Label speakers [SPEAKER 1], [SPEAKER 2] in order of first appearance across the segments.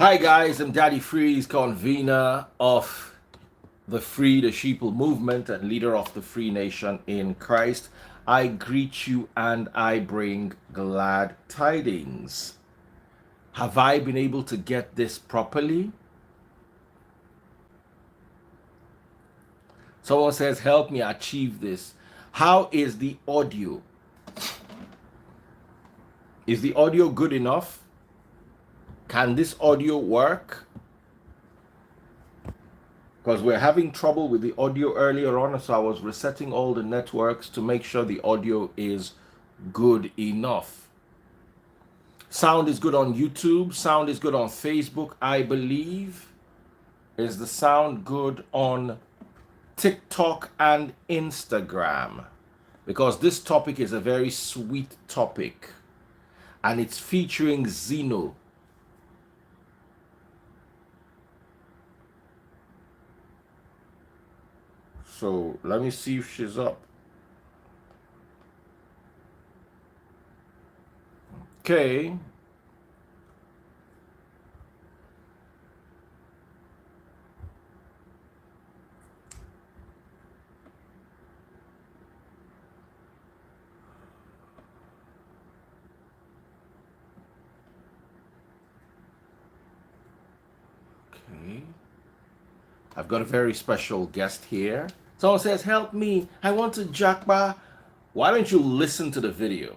[SPEAKER 1] Hi guys, I'm Daddy Freeze, convener of the Free the Sheeple movement and leader of the Free Nation in Christ. I greet you and I bring glad tidings. Have I been able to get this properly? Someone says, help me achieve this. How is the audio? Is the audio good enough? Can this audio work? Because we're having trouble with the audio earlier on, so I was resetting all the networks to make sure the audio is good enough. Sound is good on YouTube, sound is good on Facebook, I believe. Is the sound good on TikTok and Instagram? Because this topic is a very sweet topic and it's featuring Zeno. So let me see if she's up. Okay. Okay. I've got a very special guest here. Someone says, help me, I want to Japa. Why don't you listen to the video?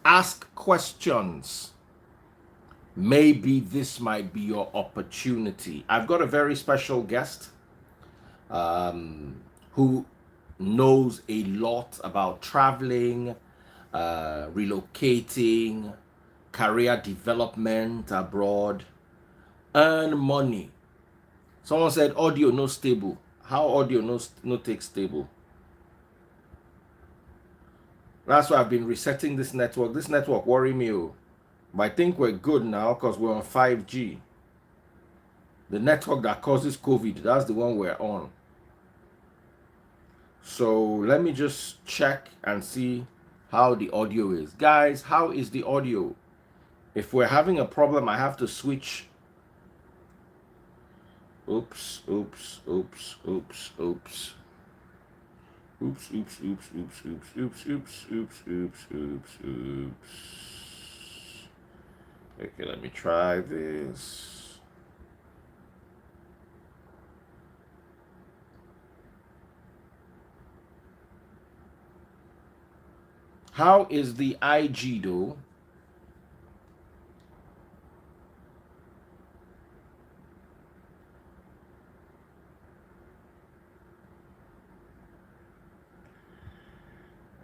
[SPEAKER 1] Ask questions. Maybe this might be your opportunity. I've got a very special guest who knows a lot about traveling, relocating, career development abroad, earn money. Someone said audio no stable. How audio no take stable? That's why I've been resetting this network. This network worry me. But I think we're good now because we're on 5G. The network that causes COVID, that's the one we're on. So let me just check and see how the audio is. Guys, how is the audio? If we're having a problem, I have to switch. Oops, oops, oops, oops, oops. Oops, oops, oops, oops, oops, oops, oops, oops, oops, oops, oops. Okay, let me try this. How is the IG though?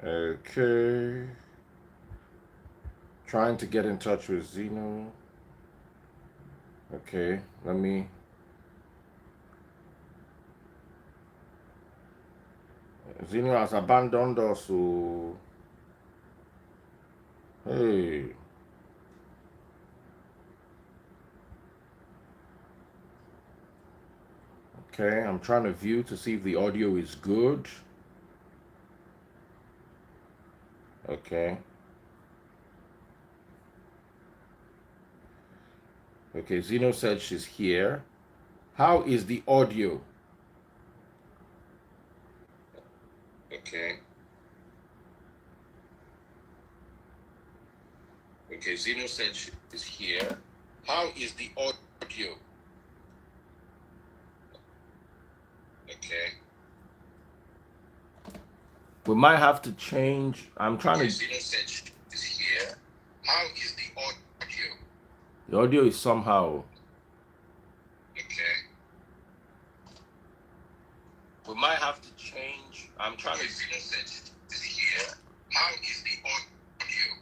[SPEAKER 1] Okay. Trying to get in touch with Zeno. Okay, let me. Zeno has abandoned us. So, hey. Okay, I'm trying to view to see if the audio is good. Okay. Okay, Zeno said she's here. How is the audio? Okay. Okay, Zeno said she's here. How is the audio? Okay. We might have to change. I'm trying to. Zeno said she's here. How is the audio? The audio is somehow. Okay. We might have to change. I'm trying to. Zeno said she's here. How is the audio?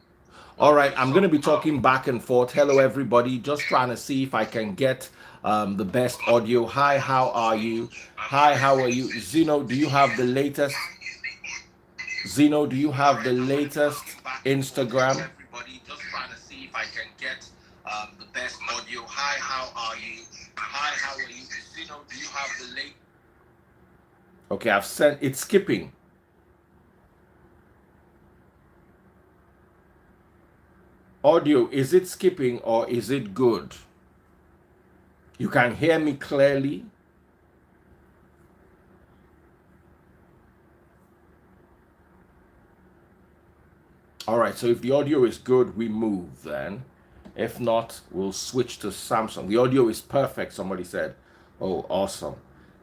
[SPEAKER 1] All right, I'm going to be talking back and forth. Hello, everybody. Just trying to see if I can get the best audio. Hi, how are you? Hi, how are you? Zeno, do you have the latest? Zeno, do you have the latest Instagram? Everybody, just trying to see if I can get the best audio. Hi, how are you? Hi, how are you? Zeno, do you have the late? Okay, I've sent. It's skipping. Audio, is it skipping or is it good? You can hear me clearly? All right, so if the audio is good, we move then. If not, we'll switch to Samsung. The audio is perfect, somebody said. Oh, awesome.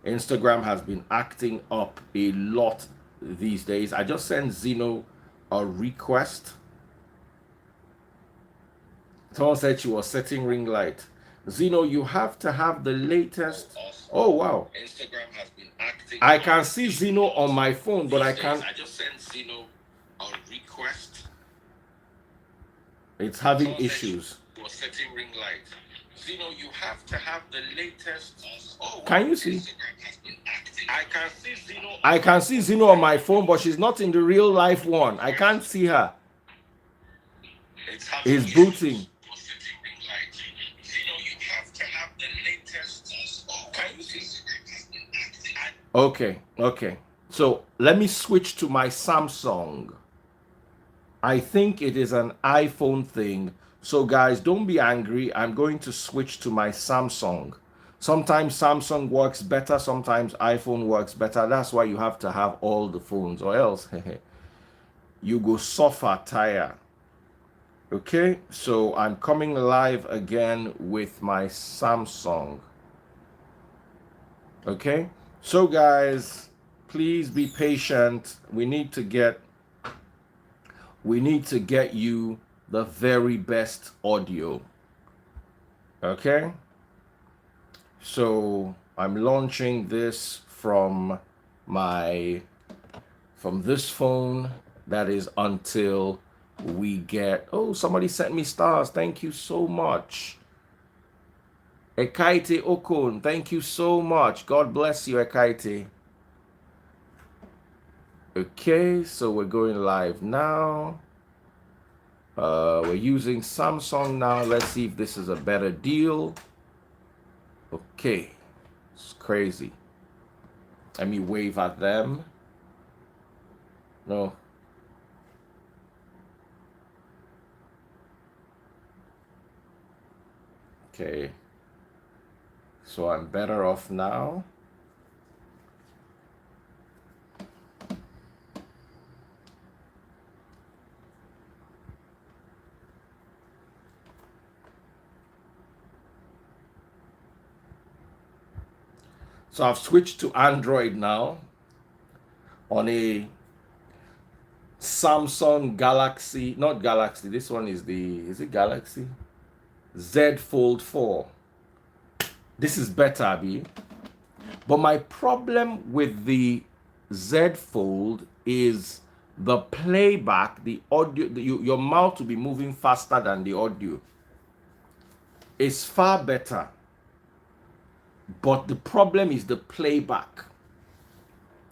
[SPEAKER 1] Instagram has been acting up a lot these days. I just sent Zeno a request. Someone said she was setting ring light. Zeno, you have to have the latest. Oh, wow. Instagram has been acting. I can see Zeno on my phone, but I can't. I just sent Zeno a request. It's having issues. Was setting ring light. Zeno, you have to have the latest. Oh, can you see? I can see Zeno. I can see Zeno on my phone, but she's not in the real life one. I can't see her. It's booting. Okay. So let me switch to my Samsung. I think it is an iPhone thing. So guys, don't be angry. I'm going to switch to my Samsung. Sometimes Samsung works better. Sometimes iPhone works better. That's why you have to have all the phones, or else you go suffer tire. Okay, so I'm coming live again with my Samsung. Okay, so guys, please be patient. We need to get you the very best audio. Okay, so I'm launching this from this phone. That is until we get. Oh, somebody sent me stars. Thank you so much. Ekaite Okon, thank you so much. God bless you, Ekaite. Okay, so we're going live now. We're using Samsung now. Let's see if this is a better deal. Okay, it's crazy. Let me wave at them. No. Okay, so I'm better off now. So I've switched to Android now on a Samsung Galaxy, not Galaxy, this one is it Galaxy? Z Fold 4. This is better, Abby. But my problem with the Z Fold is the playback, the audio, your mouth will be moving faster than the audio. It's far better. But the problem is the playback.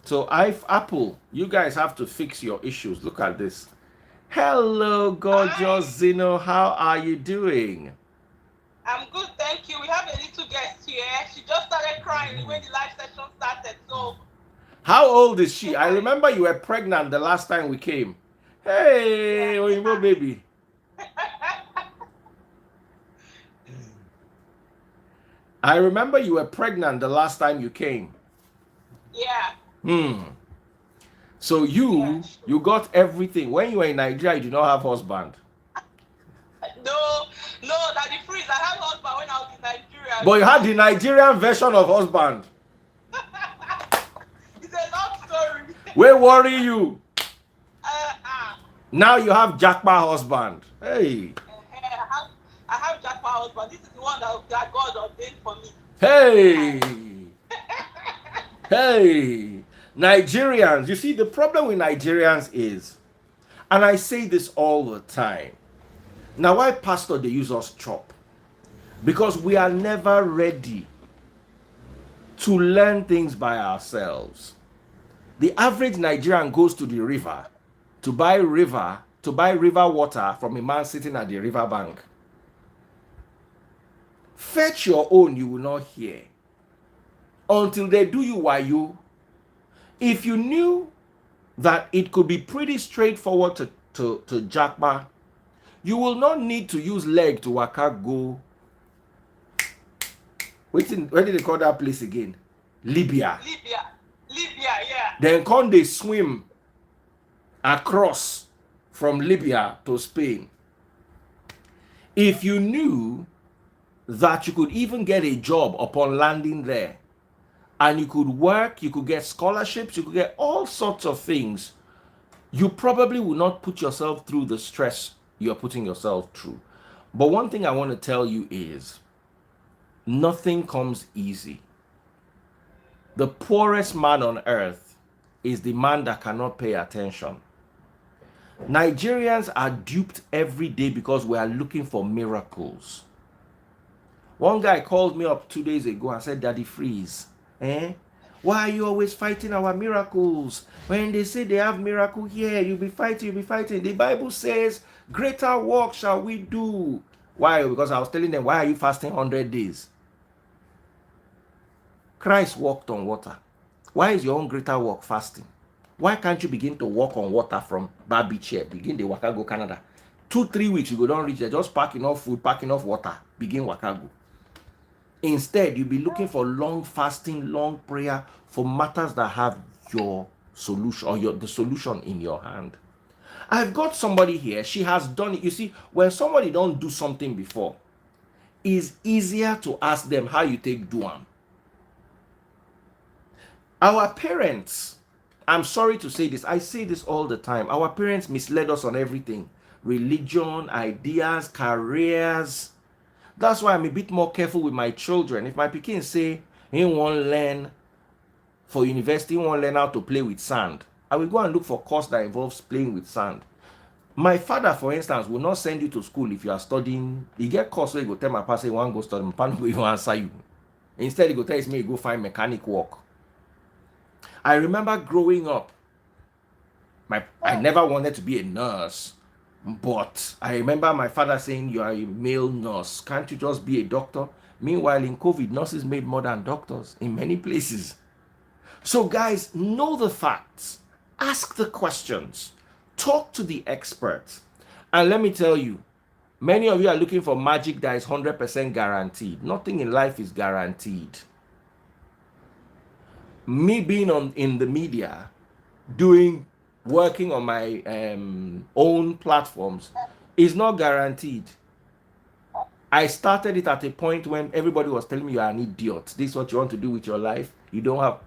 [SPEAKER 1] So Apple, you guys have to fix your issues. Look at this. Hello, gorgeous Zeno. How are you doing?
[SPEAKER 2] I'm good, thank you. We have a little guest here. She just started crying when the live session started. So,
[SPEAKER 1] how old is she? I remember you were pregnant the last time we came. Hey, yeah. Oyinbo baby. I remember you were pregnant the last time you came.
[SPEAKER 2] Yeah.
[SPEAKER 1] So you got everything. When you were in Nigeria, you did not have husband.
[SPEAKER 2] No, that the freeze. I had husband when I was in Nigeria.
[SPEAKER 1] But you had the Nigerian version of husband.
[SPEAKER 2] It's a long story.
[SPEAKER 1] Where worry you? Now you have Japa husband. Hey.
[SPEAKER 2] I have Japa husband. This is the one that God ordained for me.
[SPEAKER 1] Hey. Hey. Nigerians. You see, the problem with Nigerians is, and I say this all the time. Now, why pastor they use us chop? Because we are never ready to learn things by ourselves. The average Nigerian goes to the river to buy river water from a man sitting at the river bank. Fetch your own, you will not hear. Until they do you wayo. If you knew that it could be pretty straightforward to Japa, You will not need to use leg to waka go. Where did they call that place again? Libya.
[SPEAKER 2] Libya, yeah.
[SPEAKER 1] Then come they swim across from Libya to Spain. If you knew that you could even get a job upon landing there, and you could work, you could get scholarships, you could get all sorts of things, you probably will not put yourself through the stress you're putting yourself through. But one thing I want to tell you is nothing comes easy. The poorest man on earth is the man that cannot pay attention. Nigerians are duped every day because we are looking for miracles. One guy called me up 2 days ago and said, Daddy Freeze, why are you always fighting our miracles? When they say they have miracle here, you'll be fighting. The Bible says, greater work shall we do. Why? Because I was telling them, why are you fasting 100 days? Christ walked on water. Why is your own greater work fasting? Why can't you begin to walk on water from Bar Beach here? Begin the waka go Canada. 2-3 weeks you go don't reach there. Just pack enough food, pack enough water. Begin waka go. Instead, you'll be looking for long fasting, long prayer for matters that have your solution or the solution in your hand. I've got somebody here. She has done it. You see, when somebody don't do something before, it's easier to ask them how you take do them. Our parents, I'm sorry to say this, I say this all the time. Our parents misled us on everything. Religion, ideas, careers. That's why I'm a bit more careful with my children. If my pikin say he won't learn for university, he won't learn how to play with sand, I will go and look for course that involves playing with sand. My father, for instance, will not send you to school if you are studying. He get course where he go tell my pastor he want go study. My pastor will even answer you. Instead, he go tell me go find mechanic work. I remember growing up, I never wanted to be a nurse. But I remember my father saying, you are a male nurse. Can't you just be a doctor? Meanwhile, in COVID, nurses made more than doctors in many places. So guys, know the facts. Ask the questions. Talk to the experts. And let me tell you, many of you are looking for magic that is 100% guaranteed. Nothing in life is guaranteed. Me being in the media, working on my own platforms is not guaranteed. I started it at a point when everybody was telling me you are an idiot. This is what you want to do with your life. You don't have.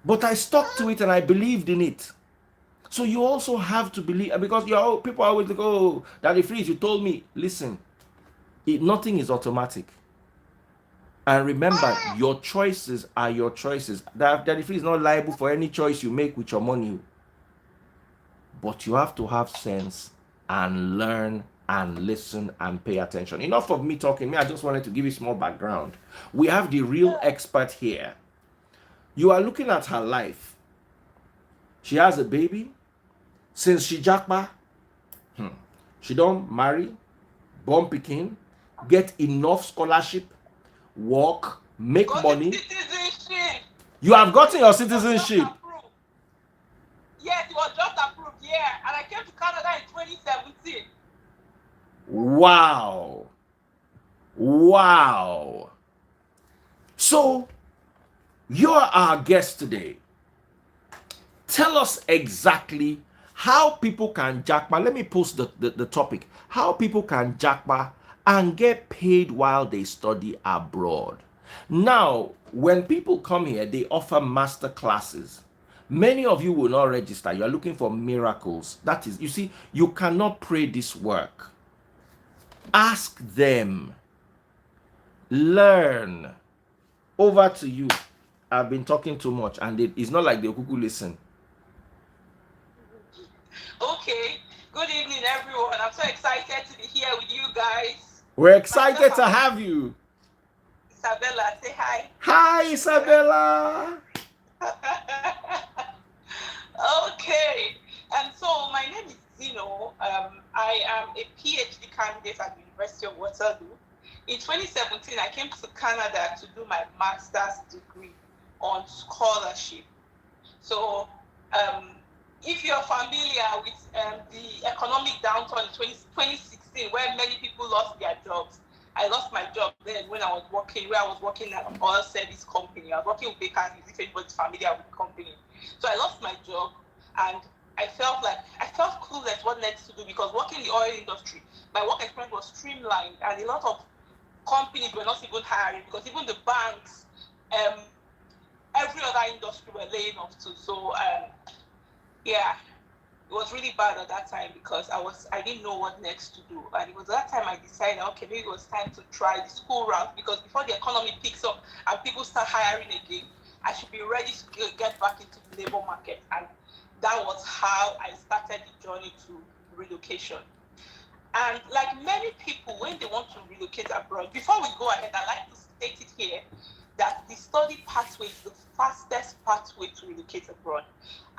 [SPEAKER 1] But I stuck to it and I believed in it. So you also have to believe, because people always like, oh, Daddy Freeze, you told me. Listen, nothing is automatic. And remember, your choices are your choices. Daddy Freeze is not liable for any choice you make with your money. But you have to have sense and learn and listen and pay attention. Enough of me talking. I just wanted to give you small background. We have the real expert here. You are looking at her life. She has a baby. Since she Japa, she don't marry, born pikin, get enough scholarship, work, make money.
[SPEAKER 2] Citizenship.
[SPEAKER 1] You have gotten your citizenship.
[SPEAKER 2] Yes, it was just approved, yeah. And I came to Canada in 2017.
[SPEAKER 1] Wow. So, you're our guest today. Tell us exactly how people can Japa. Let me post the topic. How people can Japa and get paid while they study abroad. Now, when people come here, they offer master classes. Many of you will not register. You are looking for miracles. That is, you see, you cannot pray this work. Ask them. Learn. Over to you. I've been talking too much, and it's not like they'll listen.
[SPEAKER 2] Okay. Good evening, everyone. I'm so excited to be here with you guys.
[SPEAKER 1] We're excited to have you.
[SPEAKER 2] Isabella, say hi.
[SPEAKER 1] Hi, Isabella.
[SPEAKER 2] Okay. And so my name is Zino. I am a PhD candidate at the University of Waterloo. In 2017, I came to Canada to do my master's degree on scholarship. So if you're familiar with the economic downturn in 2016, where many people lost their jobs, I lost my job then when I was working, where I was working at an oil service company. I was working with Baker Hughes, if anybody's familiar with the company. So I lost my job, and I felt clueless what next to do, because working in the oil industry, my work experience was streamlined, and a lot of companies were not even hiring, because even the banks, every other industry were laying off too. So yeah, it was really bad at that time, because I didn't know what next to do. And it was that time I decided, okay, maybe it was time to try the school route, because before the economy picks up and people start hiring again, I should be ready to get back into the labor market. And that was how I started the journey to relocation. And like many people, when they want to relocate abroad, before we go ahead, I like to state it here that the study pathway is the fastest pathway to relocate abroad.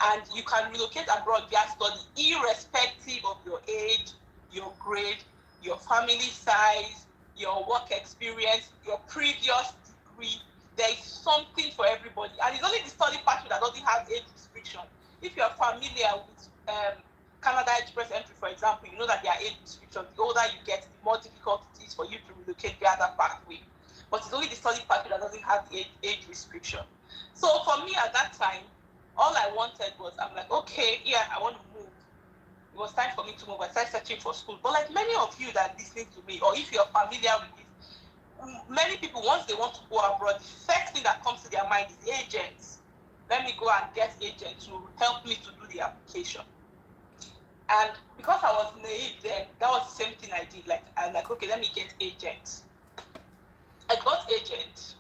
[SPEAKER 2] And you can relocate abroad via study, irrespective of your age, your grade, your family size, your work experience, your previous degree. There is something for everybody. And it's only the study pathway that doesn't have age restriction. If you're familiar with Canada Express entry, for example, you know that there are age restrictions. The older you get, the more difficult it is for you to relocate via that pathway. But it's only the study pathway that doesn't have the age restriction. So for me at that time, all I wanted was, I'm like, okay, yeah, I want to move. It was time for me to move. I started searching for school. But like many of you that are listening to me, or if you're familiar with this, many people, once they want to go abroad, the first thing that comes to their mind is agents. Let me go and get agents to help me to do the application. And because I was naive then, that was the same thing I did. Like, I'm like, okay, let me get agents. I got agents.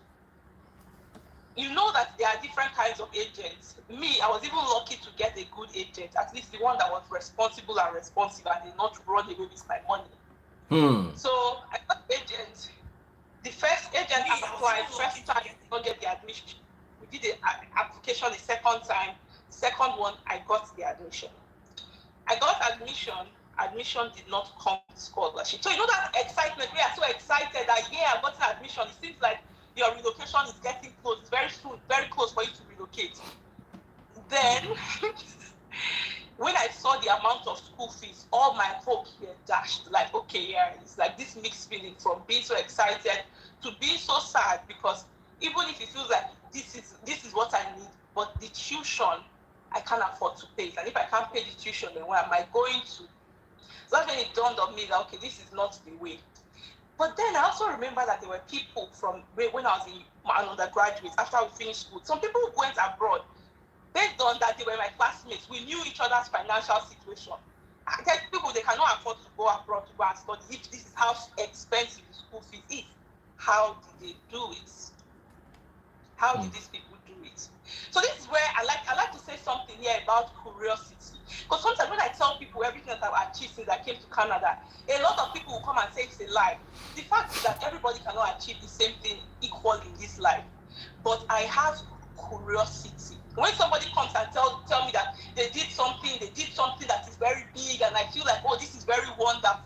[SPEAKER 2] You know that there are different kinds of agents. Me, I was even lucky to get a good agent, at least the one that was responsible and responsive and did not run away with my money. So I got agents. The first agent I applied, first time I did not get the admission. We did the application the second time. Second one, I got the admission. I got admission. Admission did not come with scholarship. So you know that excitement, we are so excited that, yeah, I got an admission. It seems like your relocation is getting close. It's very soon, very close for you to relocate. Then, when I saw the amount of school fees, all my hopes were dashed. Like, okay, yeah, it's like this mixed feeling from being so excited to being so sad, because even if it feels like this is what I need, but the tuition, I can't afford to pay it. And if I can't pay the tuition, then where am I going to? So that's when it dawned on me that, okay, this is not the way. But then I also remember that there were people from when I was in my undergraduate, after we finished school, some people who went abroad, based on that they were my classmates. We knew each other's financial situation. I tell people they cannot afford to go abroad to go and study if this is how expensive the school fees is. How did they do it? How did these people do it? So this is where I like to say something here about curiosity. Because sometimes when I tell people everything that I've achieved since I came to Canada, a lot of people will come and say it's a lie. The fact is that everybody cannot achieve the same thing equally in this life. But I have curiosity. When somebody comes and tell me that they did something that is very big, and I feel like, oh, this is very wonderful.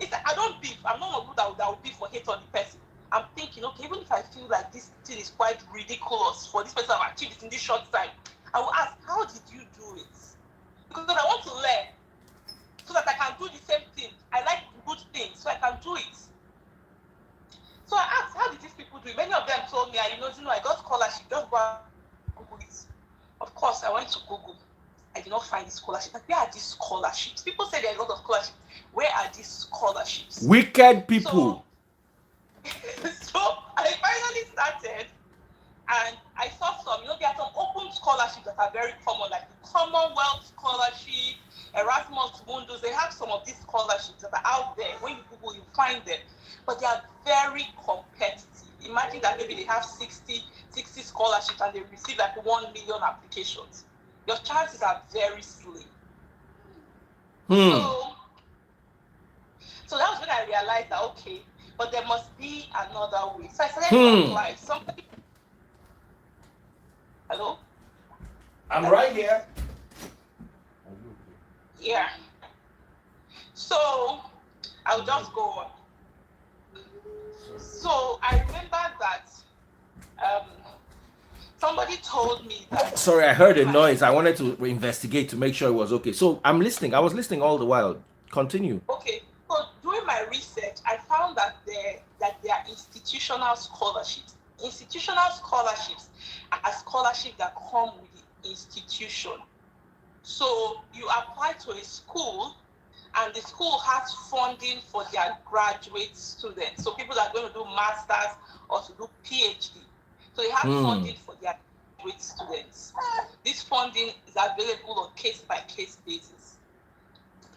[SPEAKER 2] It's like, I don't beef. I'm not one that will beef or hate on the person. I'm thinking, okay, even if I feel like this thing is quite ridiculous for this person to have achieved it in this short time, I will ask, how did you do it? Because I want to learn so that I can do the same thing. I like good things, so I can do it. So I asked, how did these people do it? Many of them told me, I got scholarship, just go and Google it. Of course, I went to Google. I did not find the scholarship. Like, where are these scholarships? People say there are a lot of scholarships. Where are these scholarships?
[SPEAKER 1] Wicked people.
[SPEAKER 2] So I finally started, and I saw some, there are some open scholarships that are very common, like the Commonwealth Scholarship, Erasmus Mundus. They have some of these scholarships that are out there. When you Google, you find them. But they are very competitive. Imagine that maybe they have 60 scholarships and they receive like 1 million applications. Your chances are very slim. So that was when I realized that, okay, but there must be another way. So I started to apply. Somebody. Hello?
[SPEAKER 1] I'm right here.
[SPEAKER 2] Yeah. So I'll just go on. So I remember that somebody told told me that
[SPEAKER 1] Sorry, I heard a noise. I wanted to investigate to make sure it was okay. So I'm listening. I was listening all the while. Continue.
[SPEAKER 2] okay. So during my research, I found that there are institutional scholarships. Institutional scholarships are scholarships that come with the institution. So you apply to a school, and the school has funding for their graduate students. So people that are going to do masters or to do PhD. So they have
[SPEAKER 1] Hmm.
[SPEAKER 2] funding for their graduate students. This funding is available on case-by-case basis.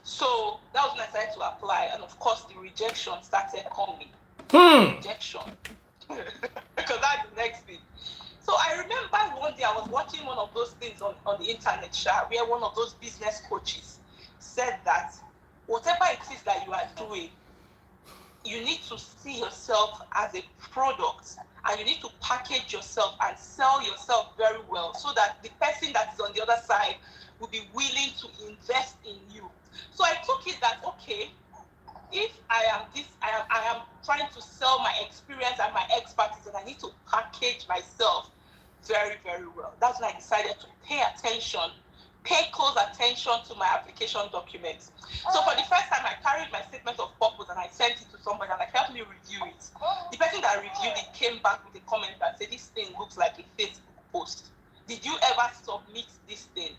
[SPEAKER 2] So that was when I started to apply, and of course the rejection started coming. Rejection. Because that's the next thing. So I remember one day I was watching one of those things on the internet, where one of those business coaches said that whatever it is that you are doing, you need to see yourself as a product, and you need to package yourself and sell yourself very well, so that the person that is on the other side will be willing to invest in you. So I took it that, okay, if I am trying to sell my experience and my expertise, and I need to package myself very, very well. That's when I decided to pay close attention to my application documents. So for the first time, I carried my statement of purpose and I sent it to somebody, and like, help me review it. The person that reviewed it came back with a comment that said, this thing looks like a Facebook post. Did you ever submit this thing?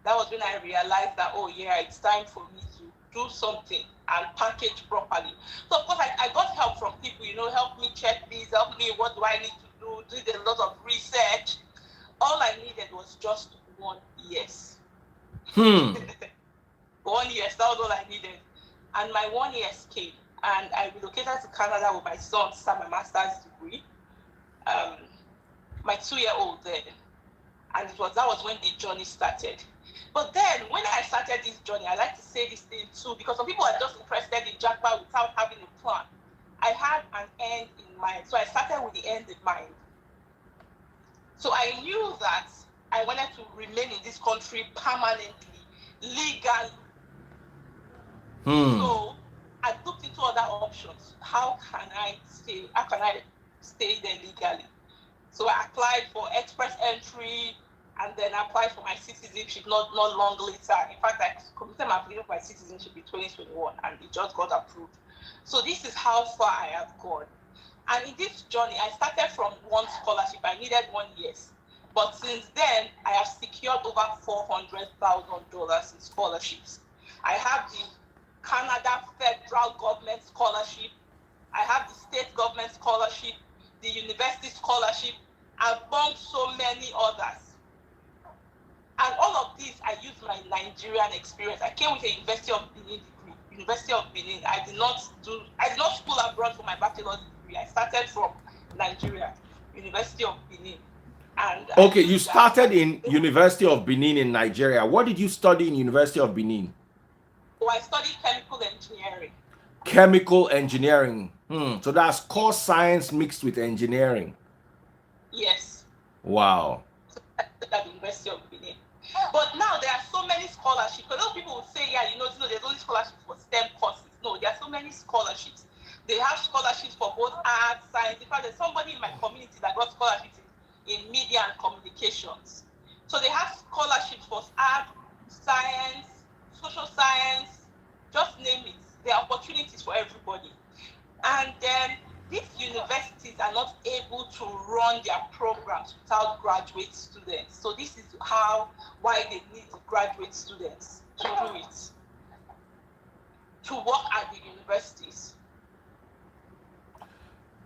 [SPEAKER 2] That was when I realized that, oh yeah, it's time for me to do something and package properly. So of course I got help from people, help me check this, help me, what do I need to do, did a lot of research. All I needed was just 1 yes. 1 yes, that was all I needed. And my 1 yes came, and I relocated to Canada with my son to start my master's degree. My 2-year-old then. And that was when the journey started. But then, when I started this journey, I like to say this thing too, because some people are just interested in Japa without having a plan. I had an end in mind, so I started with the end in mind. So I knew that I wanted to remain in this country permanently, legally. So I looked into other options. How can I stay there legally? So I applied for express entry, and then applied for my citizenship not long later. In fact, I completed my application for my citizenship in 2021, and it just got approved. So this is how far I have gone. And in this journey, I started from one scholarship. I needed 1 yes. But since then, I have secured over $400,000 in scholarships. I have the Canada federal government scholarship. I have the state government scholarship, the university scholarship, among so many others. And all of these, I use my Nigerian experience. I came with a University of Benin degree. University of Benin. I did not school abroad for my bachelor's degree. I started from Nigeria, University of Benin. And
[SPEAKER 1] okay, you started in University of Benin in Nigeria. What did you study in University of Benin?
[SPEAKER 2] Oh, I studied chemical engineering.
[SPEAKER 1] Chemical engineering. So that's core science mixed with engineering.
[SPEAKER 2] Yes.
[SPEAKER 1] Wow.
[SPEAKER 2] At the University of Benin. But now there are so many scholarships. Because a lot of people will say, yeah, there's only scholarships for STEM courses. No, there are so many scholarships. They have scholarships for both arts, science. In fact, there's somebody in my community that got scholarships in media and communications. So they have scholarships for art, science, social science, just name it. There are opportunities for everybody. And then these universities are not able to run their programs without graduate students. So this is why they need graduate students to do it, to work at the universities.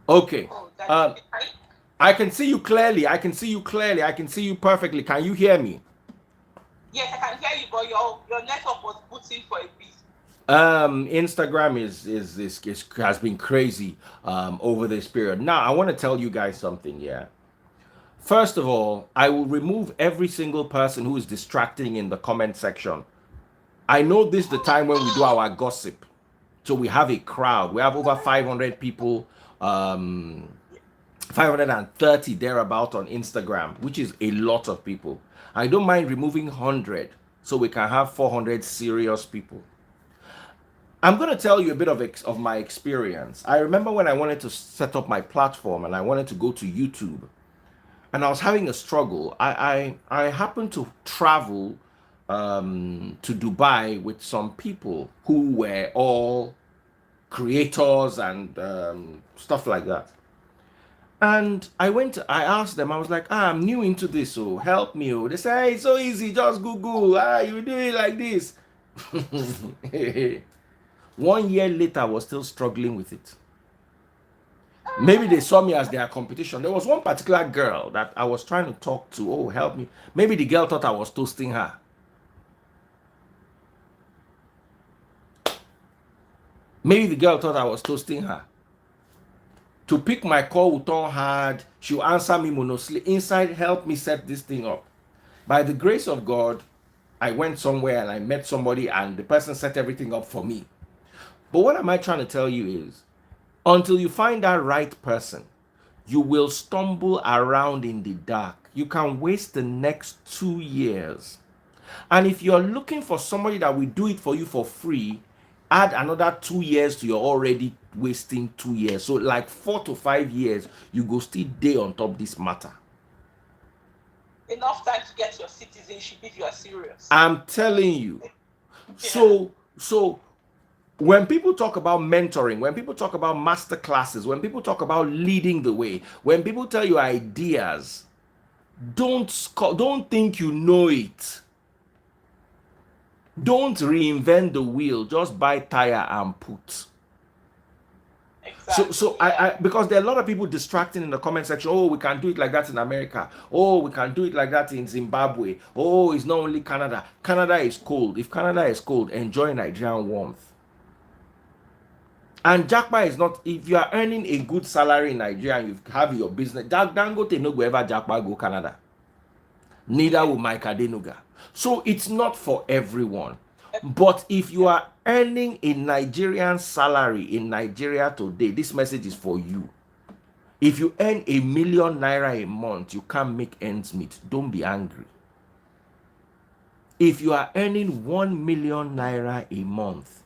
[SPEAKER 1] Okay. I can see you clearly. I can see you perfectly. Can you hear me?
[SPEAKER 2] Yes, I can hear you, but your network was booting for a bit.
[SPEAKER 1] Instagram has been crazy over this period. Now I want to tell you guys something. Yeah. First of all, I will remove every single person who is distracting in the comment section. I know this is the time when we do our gossip. So we have a crowd. We have over 500 people, 530 thereabout on Instagram, which is a lot of people. I don't mind removing 100 so we can have 400 serious people. I'm going to tell you a bit of my experience. I remember when I wanted to set up my platform and I wanted to go to YouTube. and I was having a struggle. I happened to travel to Dubai with some people who were all creators and stuff like that. And I asked them, I was like, I'm new into this, so help me. Oh. They say, hey, it's so easy, just Google. You do it like this. 1 year later, I was still struggling with it. Maybe they saw me as their competition. There was one particular girl that I was trying to talk to. Oh, help me. Maybe the girl thought I was toasting her. Maybe the girl thought I was toasting her. To pick my call would turn hard. She'll answer me monosyllabically. Inside, help me set this thing up. By the grace of God, I went somewhere and I met somebody and the person set everything up for me. But what am I trying to tell you is, until you find that right person, you will stumble around in the dark. You can waste the next 2 years. And if you're looking for somebody that will do it for you for free, add another 2 years to your already wasting 2 years. So like 4 to 5 years, you go still day on top this matter.
[SPEAKER 2] Enough time to get your citizenship if you are serious.
[SPEAKER 1] I'm telling you. Yeah. So when people talk about mentoring, when people talk about master classes, when people talk about leading the way, when people tell you ideas, don't think you know it. Don't reinvent the wheel. Just buy tire and put. Exactly. So I because there are a lot of people distracting in the comment section. Oh, we can do it like that in America. Oh, we can do it like that in Zimbabwe. Oh, it's not only Canada. Canada is cold. If Canada is cold, enjoy Nigerian warmth. And Japa is not, if you are earning a good salary in Nigeria and you have your business, Dangote no go ever Japa go Canada. Neither will Mike Adenuga. So it's not for everyone. But if you are earning a Nigerian salary in Nigeria today, this message is for you. If you earn ₦1 million a month, you can't make ends meet. Don't be angry. If you are earning ₦1 million a month,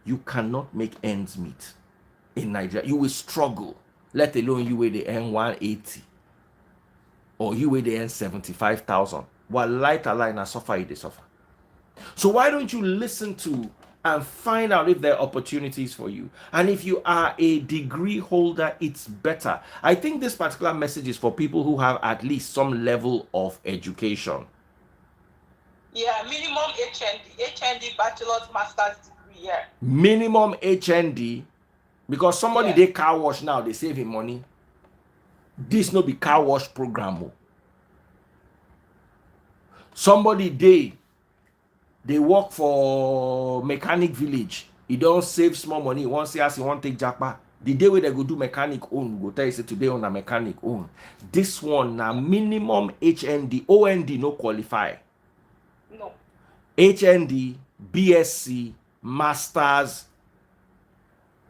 [SPEAKER 1] you cannot make ends meet in Nigeria. You will struggle, let alone you where they earn 180 or you where they earn 75,000. While lighter line and suffer, they suffer. So why don't you listen to and find out if there are opportunities for you? And if you are a degree holder, it's better. I think this particular message is for people who have at least some level of education.
[SPEAKER 2] Yeah, minimum HND, bachelor's, master's degree, yeah.
[SPEAKER 1] Minimum HND, because somebody they car wash now, they save him money. This no be car wash program. Somebody they work for mechanic village. He don't save small money. Once he has, he won't take Japa. The day where they go do mechanic own, go tell you say today on a mechanic own. This one now minimum HND, OND no qualify.
[SPEAKER 2] No.
[SPEAKER 1] HND, BSc, masters.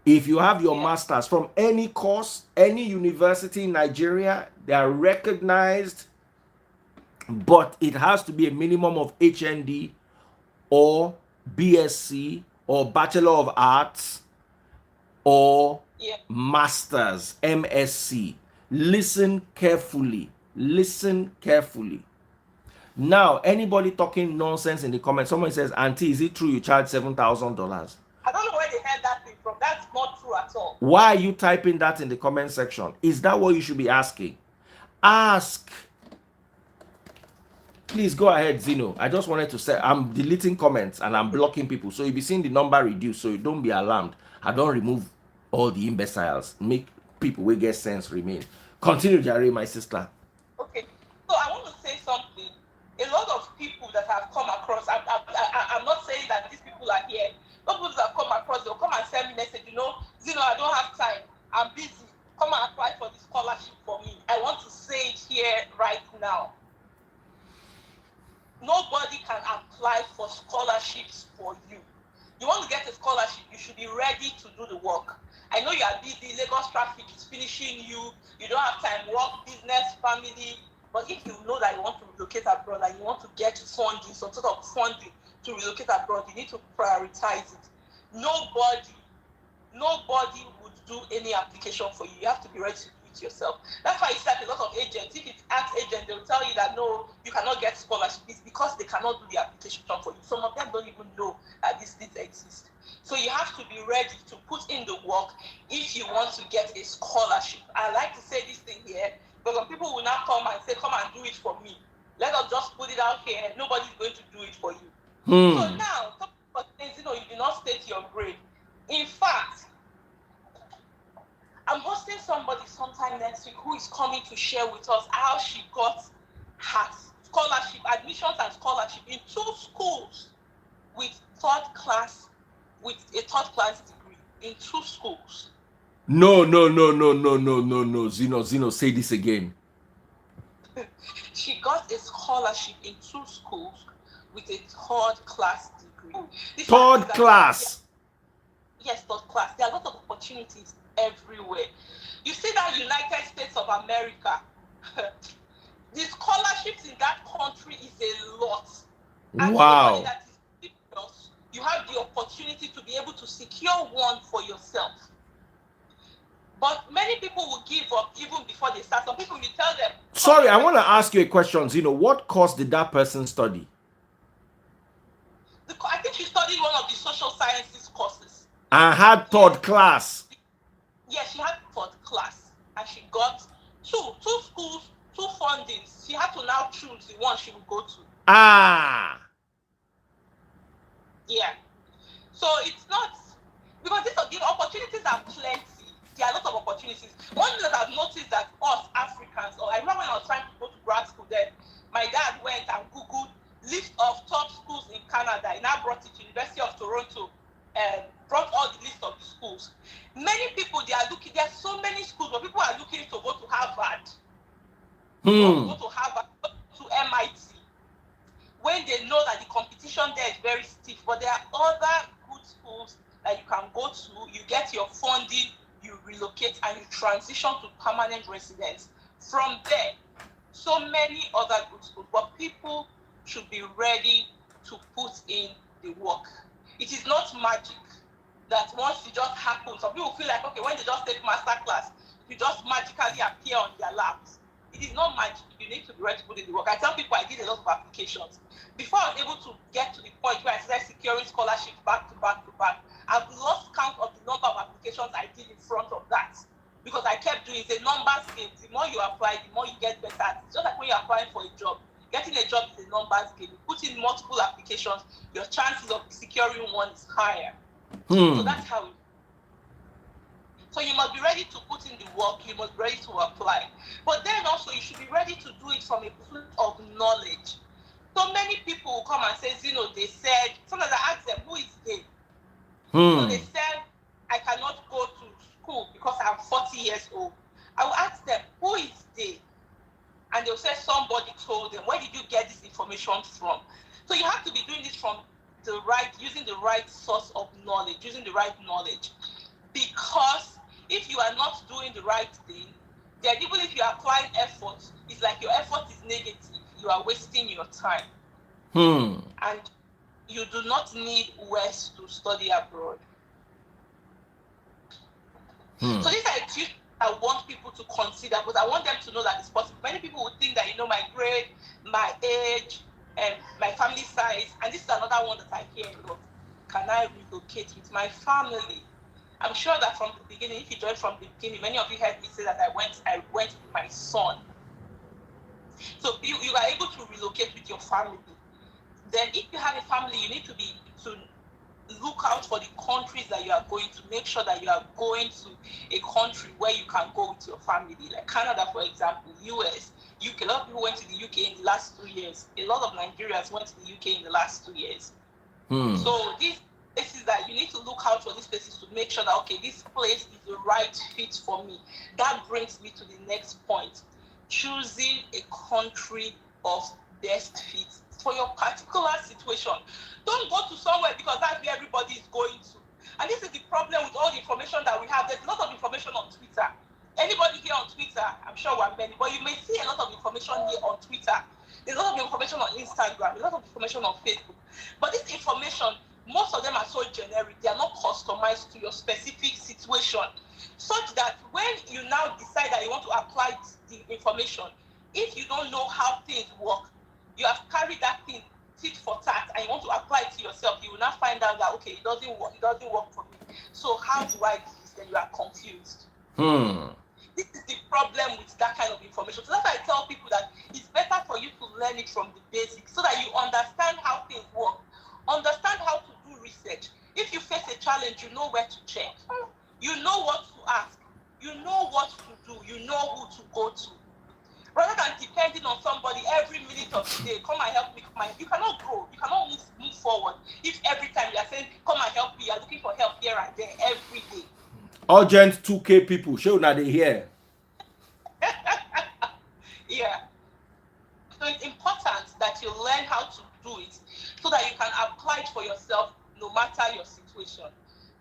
[SPEAKER 1] If you have your masters from any course, any university in Nigeria, they are recognized, but it has to be a minimum of HND or BSc or Bachelor of Arts or Masters, MSc. Listen carefully. Listen carefully. Now, anybody talking nonsense in the comments, someone says, Auntie, is it true you charge $7,000?
[SPEAKER 2] I don't know where they heard that thing from. That's not true at all.
[SPEAKER 1] Why are you typing that in the comment section? Is that what you should be asking? Ask. Please go ahead, Zeno. I just wanted to say I'm deleting comments and I'm blocking people. So you'll be seeing the number reduced. So you don't be alarmed. I don't remove all the imbeciles. Make people will get sense remain. Continue, Jerry, my sister.
[SPEAKER 2] Okay. So I want to say something. A lot of people that have come across, I'm not saying that these people are here. Some people that have come across, they'll come and send me message, Zeno, I don't have time. I'm busy. Come and apply for the scholarship for me. I want to say it here right now. Nobody can apply for scholarships for you. You want to get a scholarship, you should be ready to do the work. I know you are busy, Lagos traffic is finishing you, you don't have time, work, business, family. But if you know that you want to relocate abroad and you want to get funding, some sort of funding to relocate abroad, you need to prioritize it. Nobody would do any application for you. You have to be ready to do with yourself. That's why it's like a lot of agents. If it's ask agent, they'll tell you that no, you cannot get scholarship. It's because they cannot do the application for you. Some of them don't even know that these things exist. So you have to be ready to put in the work if you want to get a scholarship. I like to say this thing here because some people will now come and say, come and do it for me. Let us just put it out here. Nobody's going to do it for you. So now, some people say, you do not state your grade. In fact, I'm hosting somebody sometime next week who is coming to share with us how she got her scholarship, admissions and scholarship in 2 schools with a third class degree in 2 schools.
[SPEAKER 1] No. Zeno, say this again.
[SPEAKER 2] She got a scholarship in 2 schools with a third class degree.
[SPEAKER 1] Third class?
[SPEAKER 2] Yes, third class. There are a lot of opportunities everywhere. You see that United States of America, the scholarships in that country is a lot. And
[SPEAKER 1] wow.
[SPEAKER 2] that is serious, you have the opportunity to be able to secure one for yourself. But many people will give up even before they start. Some people, you tell them.
[SPEAKER 1] Sorry, I want to ask you a question. What course did that person study?
[SPEAKER 2] I think she studied one of the social sciences courses.
[SPEAKER 1] And had third class.
[SPEAKER 2] Yes, she had third class. And she got two schools, 2 fundings. She had to now choose the one she would go to. Yeah. So it's not, because the opportunities are plenty. There are a lot of opportunities. One thing that I've noticed that us Africans, or I remember when I was trying to go to grad school then, my dad went and Googled list of top schools in Canada, and I brought it to University of Toronto, and brought all the list of the schools. Many people, there are so many schools, but people are looking to go to Harvard, to go to Harvard, to MIT, when they know that the competition there is very stiff. But there are other good schools that you can go to, you get your funding, you relocate, and you transition to permanent residence. From there, so many other good schools, but people should be ready to put in the work. It is not magic that once it just happens, some people feel like, okay, when they just take master class, you just magically appear on their laps. It is not magic. You need to be ready to put in the work. I tell people I did a lot of applications. Before I was able to get to the point where I started securing scholarships back to back to back, I've lost count of the number of applications I did in front of that. Because I kept doing the numbers game. The more you apply, the more you get better. It's just like when you're applying for a job. Getting a job is a numbers game. You put in multiple applications, your chances of securing one is higher. So that's how it. So you must be ready to put in the work, you must be ready to apply. But then also you should be ready to do it from a place of knowledge. So many people will come and say, they said, sometimes I ask them, who is they? So they said, I cannot go to school because I'm 40 years old. I will ask them, who is they? And they'll say somebody told them. Where did you get this information from? So you have to be doing this from using the right source of knowledge, using the right knowledge. Because if you are not doing the right thing, then even if you are applying effort, it's like your effort is negative. You are wasting your time. And you do not need West to study abroad. So these are issues I want people to consider, but I want them to know that it's possible. Many people would think that, my grade, my age, and my family size, and this is another one that I hear a lot. Can I relocate with my family? I'm sure that from the beginning, if you joined from the beginning, many of you heard me say that I went with my son. So you are able to relocate with your family. Then if you have a family, you need to look out for the countries that you are going to. Make sure that you are going to a country where you can go with your family, like Canada, for example, US, UK. A lot of people went to the UK in the last 2 years. A lot of Nigerians went to the UK in the last 2 years. So these places that you need to look out for these places to make sure that, okay, this place is the right fit for me. That brings me to the next point. Choosing a country of best fit for your particular situation. Don't go to somewhere because that's where everybody is going to. And this is the problem with all the information that we have. There's a lot of information on Twitter. Anybody here on Twitter? I'm sure we're many, but you may see a lot of information here on Twitter. There's a lot of information on Instagram, a lot of information on Facebook. But this information, most of them are so generic. They are not customized to your specific situation. such that when you now decide that you want to apply the information, if you don't know how things work, you have carried that thing tit for tat and you want to apply it to yourself, you will now find out that, okay, it doesn't work for me. So how do I do this? Then you are confused. This is the problem with that kind of information. So that's why I tell people that it's better for you to learn it from the basics so that you understand how things work, understand how to do research. If you face a challenge, you know where to check, you know what to ask, you know what to do, you know who to go to. Rather than depending on somebody every minute of the day, come and help me, you cannot grow, you cannot move forward if every time you are saying, come and help me, you are looking for help here and there every day.
[SPEAKER 1] Urgent 2K people, show now they hear.
[SPEAKER 2] Yeah. So it's important that you learn how to do it so that you can apply it for yourself no matter your situation.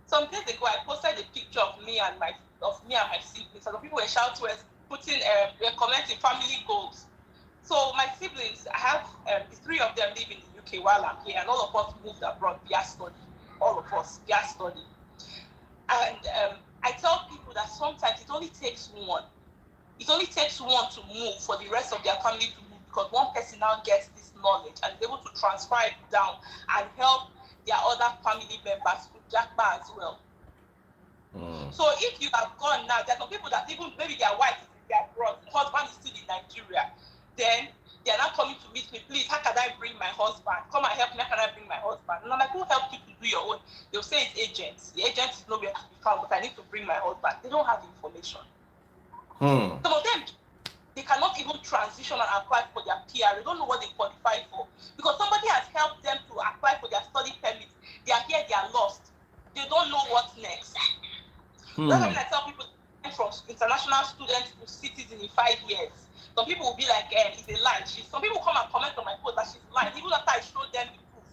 [SPEAKER 2] Some days ago, I posted a picture of me and my siblings. Some people were shouting, were commenting family goals. So my siblings, I have the three of them live in the UK while I'm here, and all of us moved abroad via study. All of us via study. And I tell people that sometimes it only takes one. It only takes one to move for the rest of their family to move, because one person now gets this knowledge and is able to transfer it down and help their other family members to Japa as well. So if you have gone now, there are some people that even maybe their wife is in their abroad, husband is still in Nigeria, then they are not coming to meet me. Please, how can I bring my husband? Come and help me. How can I bring my husband? And I'm like, who helped you to do your own? They'll say it's agents. The agent is nowhere to be found, but I need to bring my husband. They don't have information. Some of them, they cannot even transition and apply for their PR. They don't know what they qualify for, because somebody has helped them to apply for their study permit. They are here, they are lost. They don't know what's next. That's why I tell people, from international students to citizen in 5 years. Some people will be like, it's a lie. Some people come and comment on my post that she's lying. Even after I show them the proof,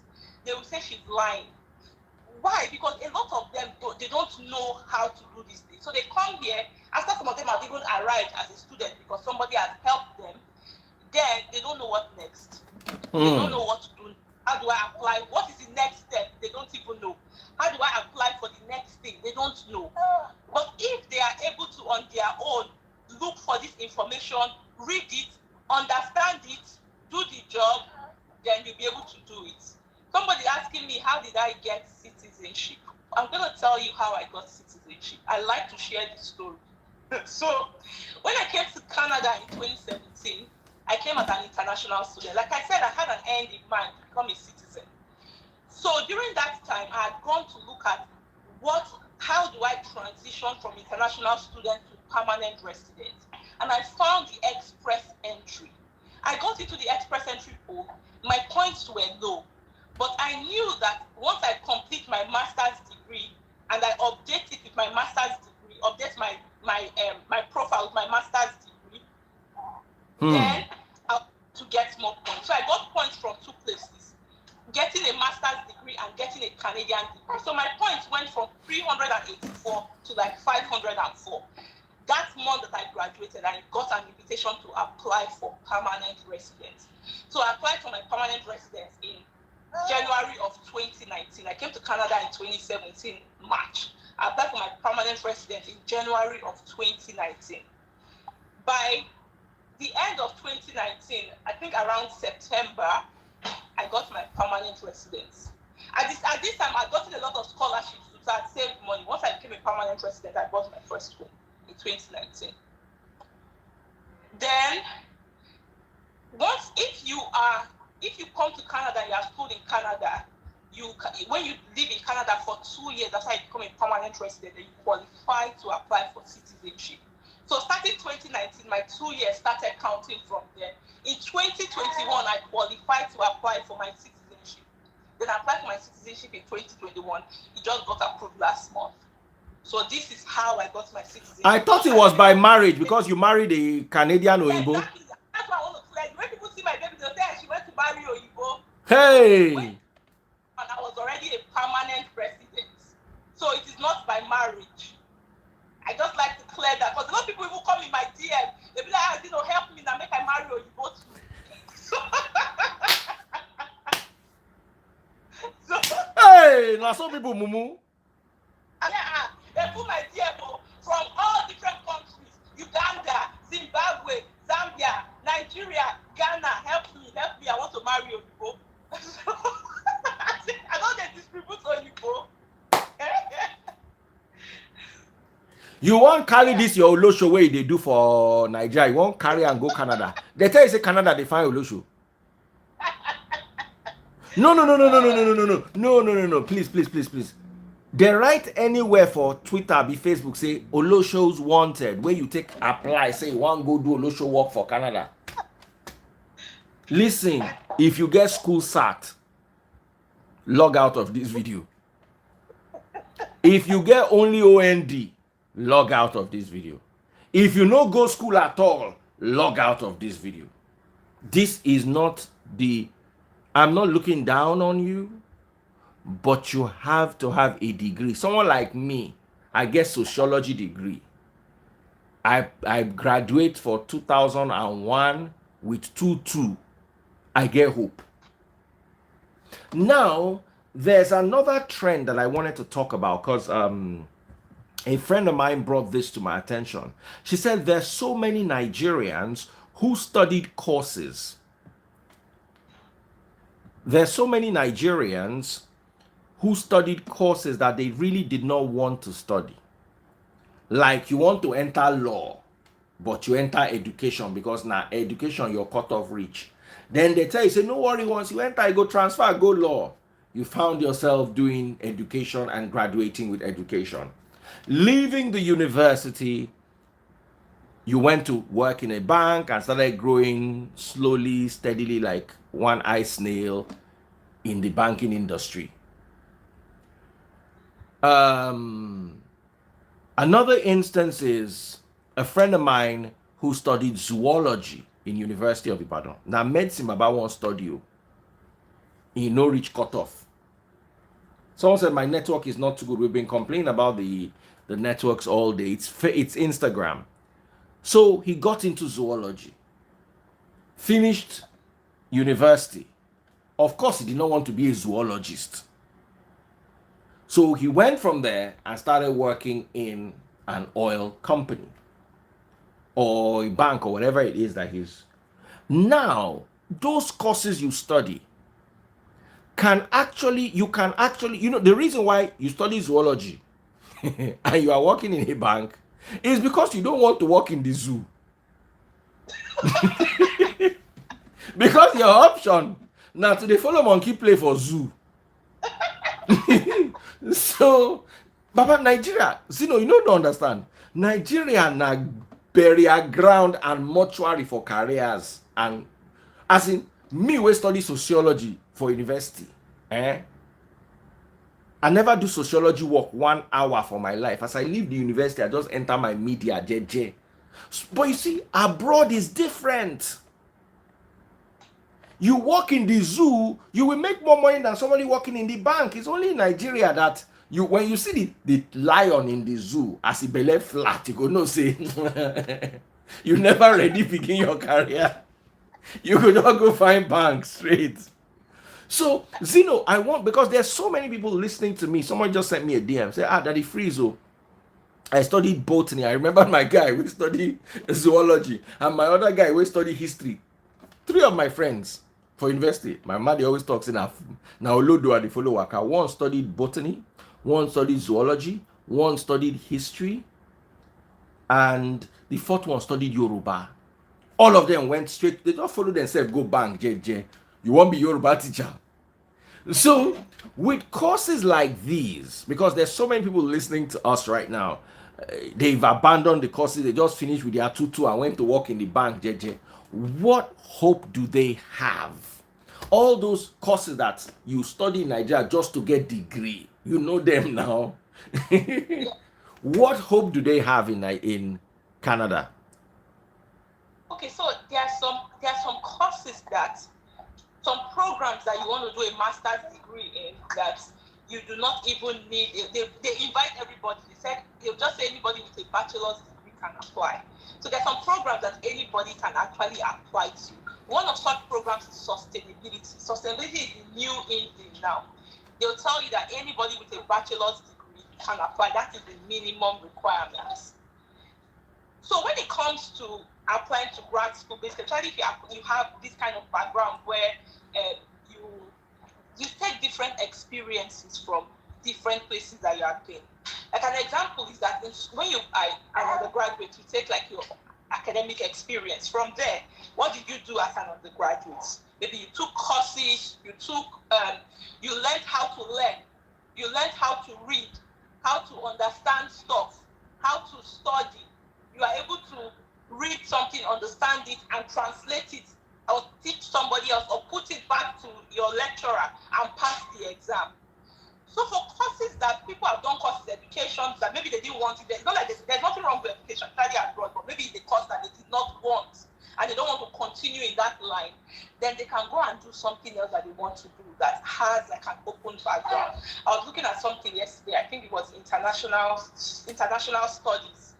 [SPEAKER 2] they will say she's lying. Why? Because a lot of them they don't know how to do this thing. So they come here, after some of them have even arrived as a student because somebody has helped them, then they don't know what next. They don't know what to do. How do I apply? What is the next step? They don't even know. How do I apply for the next thing? They don't know. But if they are able to, on their own, look for this information, read it, understand it, do the job, then you'll be able to do it. Somebody asking me, how did I get citizenship? I'm going to tell you how I got citizenship. I like to share the story. So, when I came to Canada in 2017, I came as an international student. Like I said, I had an end in mind to become a citizen. So during that time, I had gone to look at how do I transition from international student to permanent resident? And I found the express entry. I got into the express entry pool. My points were low, but I knew that once I complete my master's degree and I update it with my master's degree, update my profile with my master's degree, then I'll to get more points. So I got points from two places, getting a master's degree and getting a Canadian degree. So my points went from 384 to like 504. That month that I graduated, I got an invitation to apply for permanent residence. So I applied for my permanent residence in January of 2019. I came to Canada in 2017, March. I applied for my permanent residence in January of 2019. By the end of 2019, I think around September, I got my permanent residence. At this time, I got a lot of scholarships to start save money. Once I became a permanent resident, I bought my first home in 2019. Then, if you come to Canada, you are still in Canada. When you live in Canada for 2 years after you become a permanent resident, then you qualify to apply for citizenship. So starting 2019, my 2 years started counting from there. In 2021, I qualified to apply for my citizenship. Then I applied for my citizenship in 2021. It just got approved last month. So this is how I got my citizenship.
[SPEAKER 1] I thought it was by marriage because you married a Canadian Oyibo.
[SPEAKER 2] Exactly. That's what I want to clear. When people see my baby, they'll say she went to marry Oyibo.
[SPEAKER 1] Hey!
[SPEAKER 2] And I was already a permanent resident. So it is not by marriage. I just like to clear that, because a lot of people even come in my DM. They'll be like, help me now, make I marry Oyibo too.
[SPEAKER 1] Hey! Now some people mumu.
[SPEAKER 2] Yeah, they put my DM from
[SPEAKER 1] You won't carry this your Olosho way they do for Nigeria. You won't carry and go Canada. They tell you say Canada they find Olosho. No. No. Please. They write anywhere for Twitter, be Facebook, say Olosho's wanted. Where you take apply, say you want go do Olosho work for Canada. Listen, if you get school sacked, log out of this video. If you get only OND, log out of this video. If you no go school at all, log out of this video. This is not the, I'm not looking down on you, but you have to have a degree. Someone like me, I get sociology degree. I graduate for 2001 with 2.2. I get hope. Now, there's another trend that I wanted to talk about because a friend of mine brought this to my attention. She said there's so many Nigerians who studied courses. There's so many Nigerians who studied courses that they really did not want to study. Like you want to enter law, but you enter education because now education your cutoff reach. Then they tell you, say, no worry, once you enter, you go transfer, go law. You found yourself doing education and graduating with education. Leaving the university, you went to work in a bank and started growing slowly, steadily, like one-eyed snail in the banking industry. Another instance is a friend of mine who studied zoology in University of Ibadan. Now, medicine about one study, he no reach cutoff. Someone said my network is not too good. We've been complaining about the networks all day. It's Instagram. So he got into zoology, finished university. Of course, he did not want to be a zoologist. So he went from there and started working in an oil company or a bank or whatever it is that he's. Now, those courses you study you can actually, the reason why you study zoology and you are working in a bank is because you don't want to work in the zoo. Because your option now to dey follow monkey play for zoo. So, Baba, Nigeria, you don't understand. Nigeria na burial ground and mortuary for careers. And as in, me we study sociology for university. I never do sociology work 1 hour for my life. As I leave the university, I just enter my media, JJ. But you see, abroad is different. You work in the zoo, you will make more money than somebody working in the bank. It's only in Nigeria that when you see the lion in the zoo as a belly flat, you go no say you never ready begin your career. You could not go find bank straight. So Zeno, because there's so many people listening to me. Someone just sent me a DM, say, Daddy Friezo, I studied botany. I remember my guy we studied zoology, and my other guy we studied history. 3 of my friends for university, my mother always talks enough. Now Olodo are the follow waka. One studied botany, one studied zoology, one studied history, and the 4th one studied Yoruba. All of them went straight. They don't follow themselves, go bank, JJ. You won't be Yoruba teacher. So with courses like these, because there's so many people listening to us right now, they've abandoned the courses. They just finished with their 2.2 and went to work in the bank, JJ. What hope do they have? All those courses that you study in Nigeria just to get degree, you know them now. What hope do they have in Canada?
[SPEAKER 2] Okay, so there are some courses some programs that you want to do a master's degree in that you do not even need. They invite everybody. They'll just say anybody with a bachelor's degree can apply. So there's some programs that anybody can actually apply to. One of such programs is sustainability. Sustainability is the new in thing now. They'll tell you that anybody with a bachelor's degree can apply. That is the minimum requirements. So when it comes to applying to grad school, especially if you have this kind of background where you take different experiences from different places that you have been. Like an example is that when you are an undergraduate, you take like your academic experience. From there, what did you do as an undergraduate? Maybe you took courses, you learned how to learn, you learned how to read, how to understand stuff, how to study. You are able to read something, understand it, and translate it, or teach somebody else, or put it back to your lecturer and pass the exam. So for courses that people have done courses, education that maybe they didn't want it, it's not like there's nothing wrong with education, study abroad, but maybe the course that they did not want and they don't want to continue in that line, then they can go and do something else that they want to do that has like an open background. I was looking at something yesterday, I think it was international studies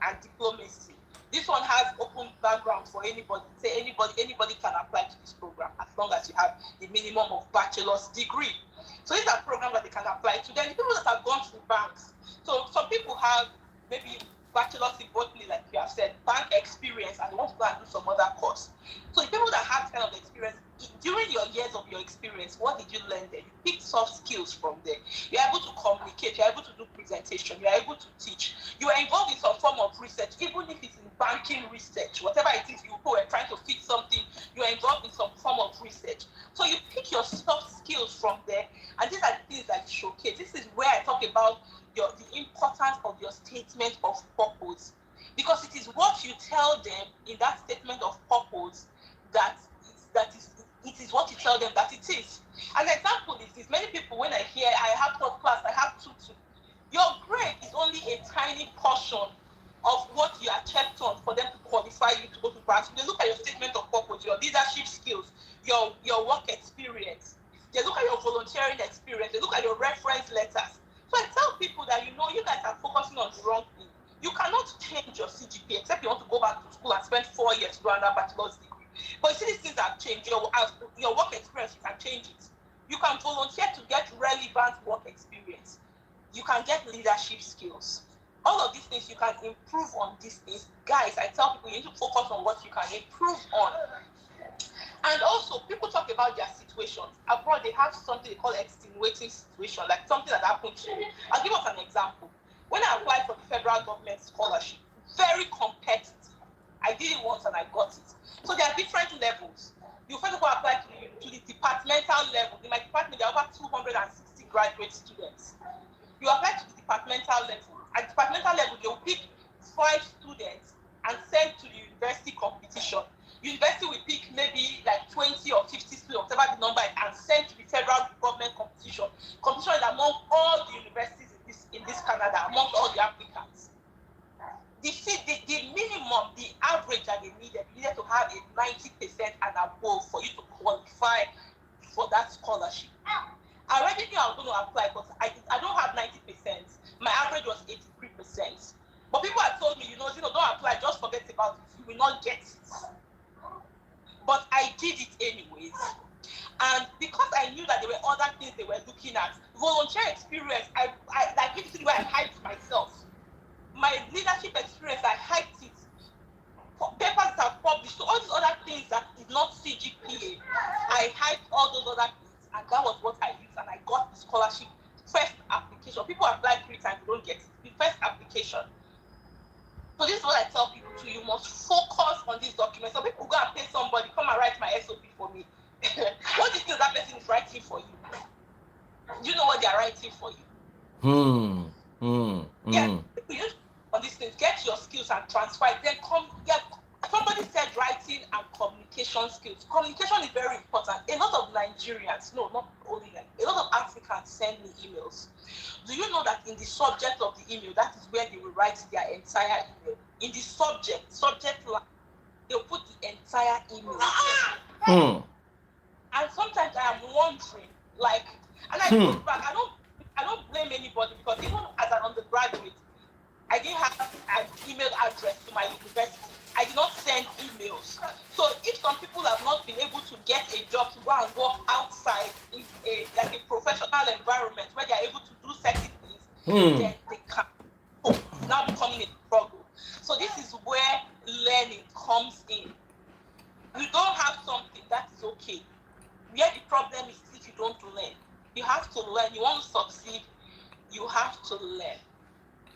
[SPEAKER 2] and diplomacy. This one has open background for anybody. Say anybody can apply to this program as long as you have the minimum of bachelor's degree. So these are programs that they can apply to. Then the people that have gone to the banks. So some people have maybe bachelor's in botany, like you have said, bank experience, and they want to go and do some other course. So the people that have kind of experience, during your years of your experience, what did you learn there? You picked soft skills from there. You're able to communicate, you're able to do presentation, you're able to teach. You are involved in some form of research, even if it's in banking research, whatever it is you were trying to fix something, you are involved in some form of research. So you pick your soft skills from there, and these are the things that you showcase. This is where I talk about the importance of your statement of purpose, because it is what you tell them in that statement of purpose it is what you tell them that it is. An example is this: many people, when I hear I have third class, I have 2-2, your grade is only a tiny portion of what you are checked on for them to qualify you to go to class. They look at your statement of purpose, your leadership skills, your work experience. They look at your volunteering experience. They look at your reference letters. So I tell people that, you guys are focusing on the wrong thing. You cannot change your CGPA except you want to go back to school and spend 4 years to do another bachelor's degree. But you see, these things have changed. Your work experience, you can change it. You can volunteer to get relevant work experience. You can get leadership skills. All of these things, you can improve on these things. Guys, I tell people, you need to focus on what you can improve on. And also, people talk about their situations. Abroad, they have something they call extenuating situation, like something that happened to you. I'll give us an example. When I applied for the federal government scholarship, very competitive. I did it once and I got it. So there are different levels. You first of all apply to the departmental level. In my department, there are over 260 graduate students. You apply to the departmental level. At departmental level, they will pick 5 students and send to the university competition. University will pick maybe like 20 or 50 students, whatever the number is, and send to the federal government competition. Competition is among all the universities in this Canada, among all the applicants. The minimum, the average that they needed to have a 90% and above for you to qualify for that scholarship. I already knew I was going to apply, but I don't have 90%. My average was 83%. But people had told me, don't apply, just forget about it. You will not get it. But I did it anyways. And because I knew that there were other things they were looking at, volunteer experience, I like this is where I hyped myself. My leadership experience, I hyped it. Papers that are published, so all these other things that is not CGPA, I hyped all those other things, and that was what I used, and I got the scholarship first application. People apply 3 times, they don't get it. The first application. So this is what I tell people too. You must focus on these documents. So people go and pay somebody, come and write my SOP for me. What do you think that person is writing for you? Do you know what they are writing for you? Yeah, you on these things, get your skills and transfer it. Then somebody said writing and communication skills. Communication is very important. A lot of Nigerians, no, not only a lot of Africans send me emails. Do you know that in the subject of the email, that is where they will write their entire email? In the subject line, they'll put the entire email. And sometimes I am wondering, and I look back, I don't blame anybody, because even as an undergraduate, I didn't have an email address to my university. I did not send emails. So if some people have not been able to get a job to go and work outside in a professional environment where they are able to do certain things, then they can. So it's now becoming a struggle. So this is where learning comes in. You don't have something, that is okay. Where the problem is if you don't learn. You have to learn. You want to succeed, you have to learn.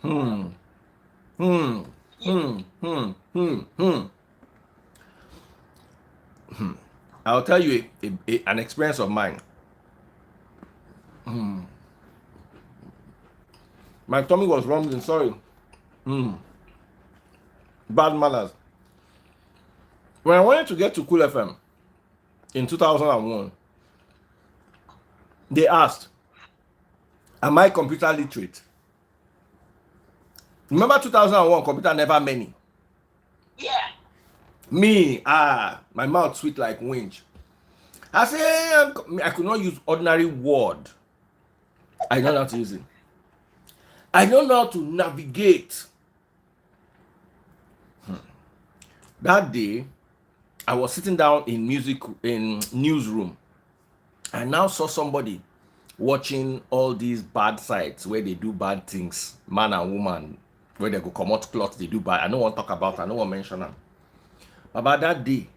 [SPEAKER 1] Hmm. Hmm.
[SPEAKER 2] Yeah.
[SPEAKER 1] Hmm. Hmm. Hmm. Hmm. I'll tell you an experience of mine. My tummy was rumbling. Sorry. Hmm. Bad manners. When I wanted to get to Cool FM in 2001, they asked, "Am I computer literate?" Remember 2001, computer never many.
[SPEAKER 2] Yeah.
[SPEAKER 1] Me, my mouth sweet like winch. I say I could not use ordinary word. I don't know how to use it. I don't know how to navigate. That day, I was sitting down in newsroom. I now saw somebody watching all these bad sites where they do bad things, man and woman, where they go come out clothes, they do bad. I don't want to talk about, I don't want to mention them. About that day,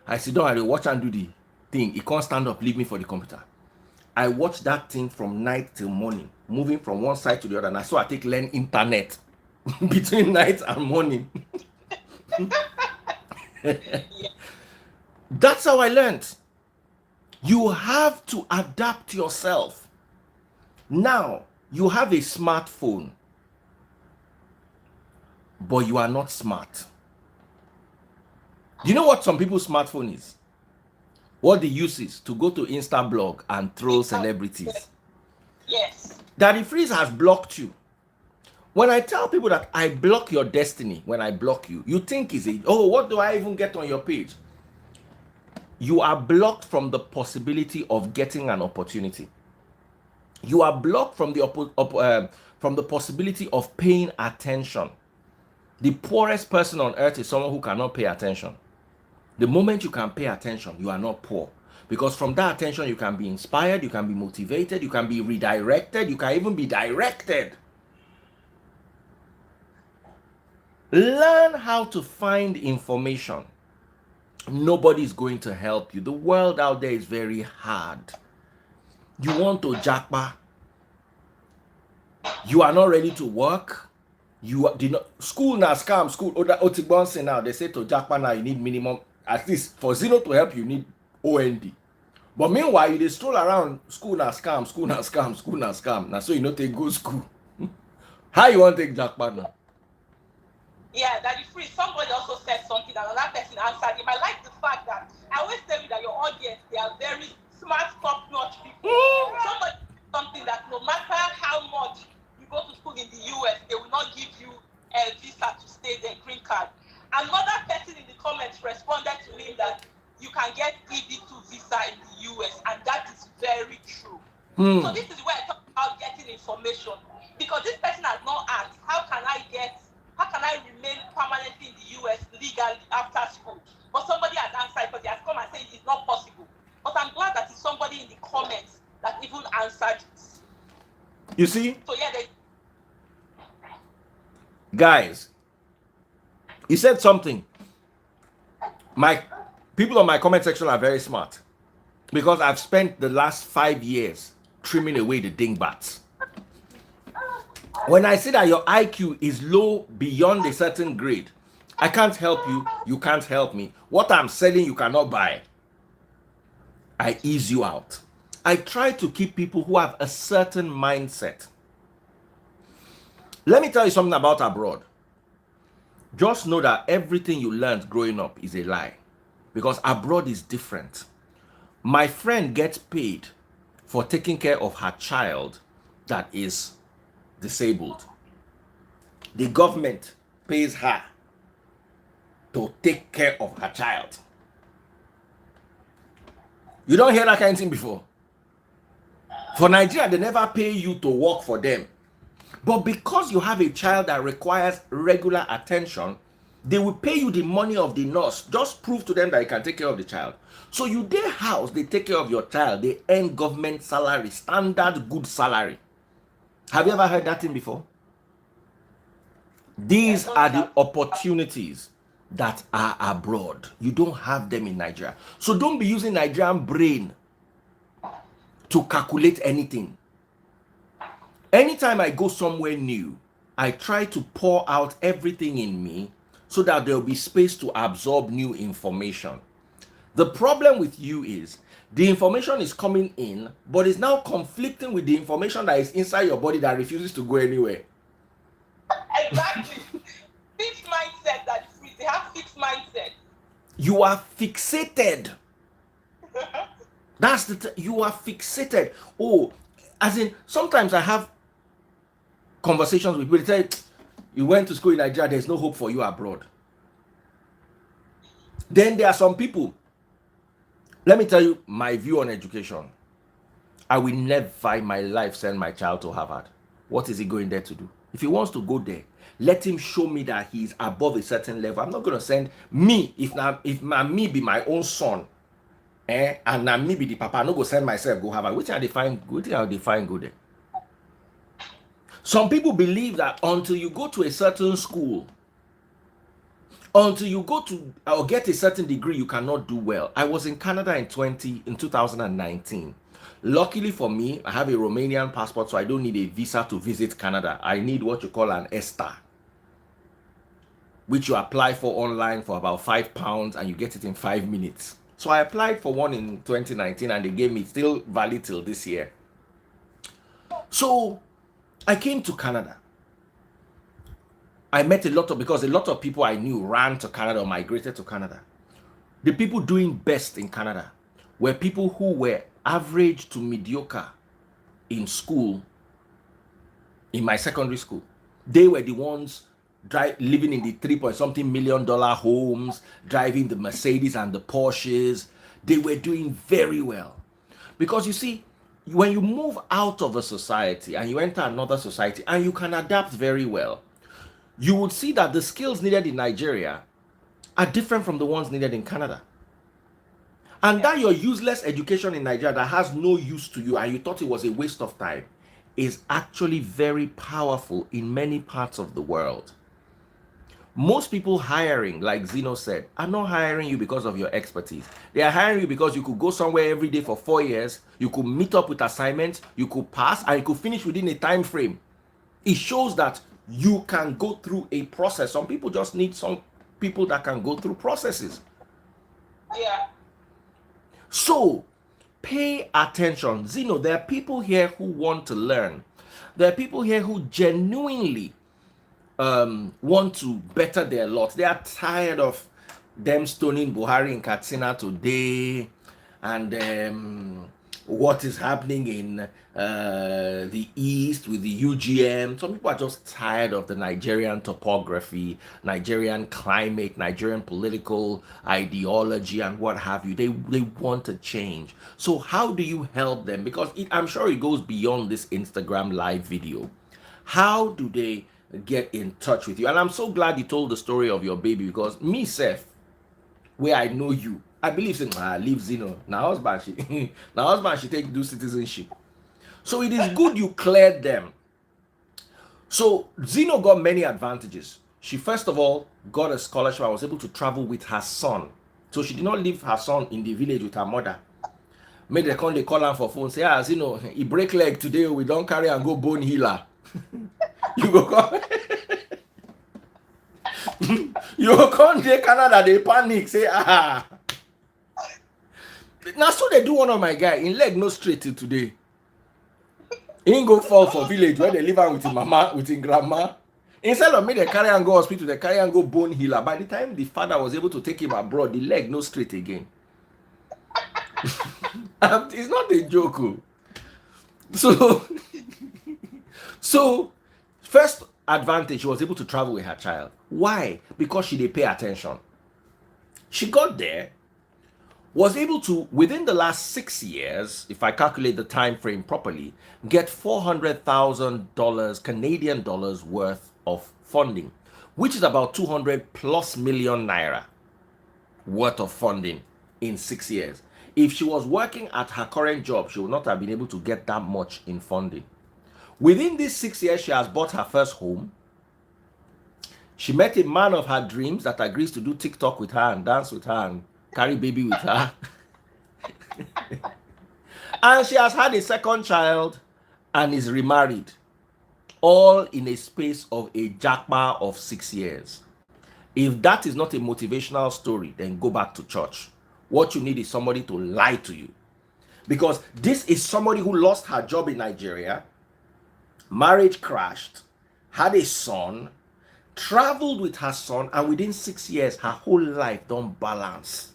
[SPEAKER 1] I sit down, I watch and do the thing. He can't stand up, leave me for the computer. I watch that thing from night till morning, moving from one side to the other. And I saw I take learn internet between night and morning.
[SPEAKER 2] Yeah.
[SPEAKER 1] That's how I learned. You have to adapt yourself. Now, you have a smartphone, but you are not smart. You know what some people's smartphone is? What they use is to go to Insta blog and troll celebrities.
[SPEAKER 2] Yes.
[SPEAKER 1] Daddy Freeze has blocked you. When I tell people that I block your destiny, when I block you, you think is it, oh, what do I even get on your page? You are blocked from the possibility of getting an opportunity. You are blocked from the possibility of paying attention. The poorest person on earth is someone who cannot pay attention. The moment you can pay attention, you are not poor. Because from that attention, you can be inspired, you can be motivated, you can be redirected, you can even be directed. Learn how to find information. Nobody is going to help you. The world out there is very hard. You want to japa. You are not ready to work. You did not. School now scam. School. Otigbonse now. They say to japa now you need minimum. At least for zero to help you need OND. But meanwhile you dey stroll around school now scam. School now scam. School now scam. Now so you know take go school. How you want to take japa now?
[SPEAKER 2] Yeah, Daddy Free, somebody also said something and another person answered him. I like the fact that I always tell you that your audience, they are very smart, top-notch people. Somebody said something that no matter how much you go to school in the US, they will not give you a visa to stay there, green card. Another person in the comments responded to him that you can get EB2 visa in the US, and that is very true. So this is where I talk about getting information. Because this person has not asked, how can I remain permanently in the US legally after school? But somebody has answered because he has come and said it's not possible. But I'm glad that it's somebody in the comments that even answered it.
[SPEAKER 1] You see?
[SPEAKER 2] So yeah,
[SPEAKER 1] guys, he said something. My people on my comment section are very smart because I've spent the last 5 years trimming away the dingbats. When I see that your IQ is low beyond a certain grade, I can't help you, you can't help me. What I'm selling, you cannot buy. I ease you out. I try to keep people who have a certain mindset. Let me tell you something about abroad. Just know that everything you learned growing up is a lie. Because abroad is different. My friend gets paid for taking care of her child that is disabled. The government pays her to take care of her child. You don't hear that kind of thing before. For Nigeria, they never pay you to work for them. But because you have a child that requires regular attention, they will pay you the money of the nurse. Just prove to them that you can take care of the child. So you their house, they take care of your child. They earn government salary, standard good salary. Have you ever heard that thing before? These are the opportunities that are abroad. You don't have them in Nigeria. So don't be using Nigerian brain to calculate anything. Anytime I go somewhere new, I try to pour out everything in me so that there will be space to absorb new information. The problem with you is the information is coming in, but it's now conflicting with the information that is inside your body that refuses to go anywhere.
[SPEAKER 2] Exactly. Fixed mindset that is free. They have fixed mindset.
[SPEAKER 1] You are fixated. That's you are fixated. Oh, as in, sometimes I have conversations with people. They say, you went to school in Nigeria, there's no hope for you abroad. Then there are some people, let me tell you my view on education. I will never in my life send my child to Harvard. What is he going there to do? If he wants to go there, let him show me that he's above a certain level. I'm not going to send me, if me be my own son, and now me be the papa, I'm not going to send myself go Harvard. Which are they find good there? Some people believe that until you go to a certain school, until you go to or get a certain degree, you cannot do well. I was in Canada in 2019. Luckily for me, I have a Romanian passport, so I don't need a visa to visit Canada. I need what you call an ESTA, which you apply for online for about £5 and you get it in 5 minutes. So I applied for one in 2019 and they gave me, still valid till this year. So I came to Canada. I met because a lot of people I knew ran to Canada or migrated to Canada. The people doing best in Canada were people who were average to mediocre in school, in my secondary school. They were the ones living in the 3-point-something million homes, driving the Mercedes and the Porsches. They were doing very well. Because you see, when you move out of a society and you enter another society and you can adapt very well, you would see that the skills needed in Nigeria are different from the ones needed in Canada. And that your useless education in Nigeria that has no use to you and you thought it was a waste of time is actually very powerful in many parts of the world. Most people hiring, like Zeno said, are not hiring you because of your expertise. They are hiring you because you could go somewhere every day for 4 years, you could meet up with assignments, you could pass, and you could finish within a time frame. It shows that you can go through a process. Some people just need some people that can go through processes.
[SPEAKER 2] Yeah.
[SPEAKER 1] So, pay attention. Zeno, there are people here who want to learn. There are people here who genuinely want to better their lot. They are tired of them stoning Buhari in Katsina today and what is happening in the east with the UGM. Some people are just tired of the Nigerian topography, Nigerian climate, Nigerian political ideology and what have you. They want to change. So how do you help them? Because I'm sure it goes beyond this Instagram live video. How do they get in touch with you? And I'm so glad you told the story of your baby, because me, Seth, where I know you, I believe saying, leave Zeno. Now husband she take do citizenship. So it is good you cleared them. So Zeno got many advantages. She first of all got a scholarship and was able to travel with her son. So she did not leave her son in the village with her mother. Made they call her for phone, say, Zeno, he break leg today, we don't carry and go bone healer. You go come. You go come to Canada, they panic, say, Now so they do one of my guy, in leg no straight till today. He ain't go fall for village where they live on with his mama, with his grandma. Instead of me, they carry and go hospital, they carry and go bone healer. By the time the father was able to take him abroad, the leg no straight again. It's not a joke. So first advantage, she was able to travel with her child. Why? Because she did pay attention. She got there, was able to, within the last 6 years, if I calculate the time frame properly, get $400,000 Canadian dollars worth of funding, which is about 200 plus million naira worth of funding in 6 years. If she was working at her current job, she would not have been able to get that much in funding. Within these 6 years, she has bought her first home. She met a man of her dreams that agrees to do TikTok with her and dance with her and carry baby with her. And she has had a second child and is remarried. all in a space of a Japa of 6 years. If that is not a motivational story, then go back to church. What you need is somebody to lie to you. Because this is somebody who lost her job in Nigeria, marriage crashed, had a son, traveled with her son, and within 6 years, her whole life don't balance.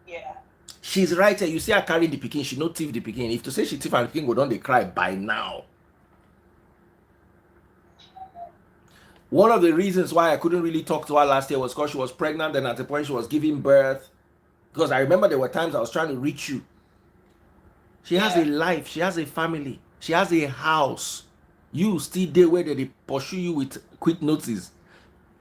[SPEAKER 2] Yeah.
[SPEAKER 1] She's right here. You see her carrying the pikin, she no thief the pikin. If to say she thief and the pikin go down, they cry by now. One of the reasons why I couldn't really talk to her last year was because she was pregnant, and at the point she was giving birth. Because I remember there were times I was trying to reach you. She has a life, she has a family, she has a house. You still there where they pursue you with quick notice.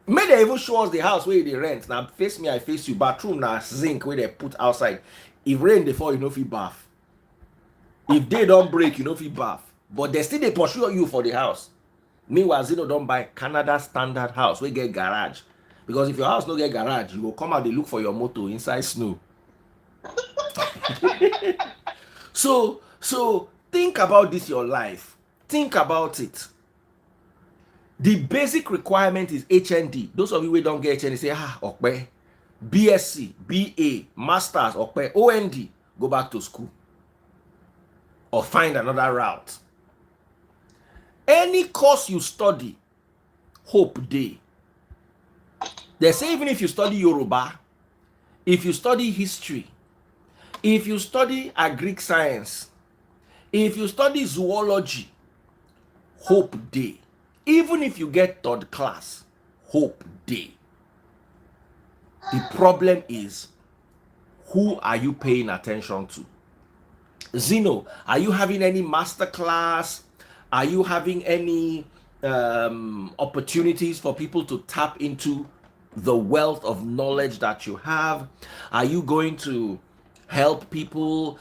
[SPEAKER 1] May they even show us the house where they rent. Now face me, I face you. Bathroom now zinc where they put outside. If rain they fall, you know, fit bath. If they don't break, you know, fit bath. But they still they pursue you for the house. Meanwhile, Zeno don't buy Canada standard house. We get garage. Because if your house no get garage, you will come out, they look for your motor inside snow. So think about this, your life. Think about it. The basic requirement is HND. Those of you who don't get HND say, okay. BSc, BA, Masters, okay. OND, go back to school. Or find another route. Any course you study, hope day. They say even if you study Yoruba, if you study history, if you study Greek science, if you study zoology, hope day. Even if you get third class, hope day. The problem is, who are you paying attention to? Zeno, are you having any master class? Are you having any opportunities for people to tap into the wealth of knowledge that you have? Are you going to help people?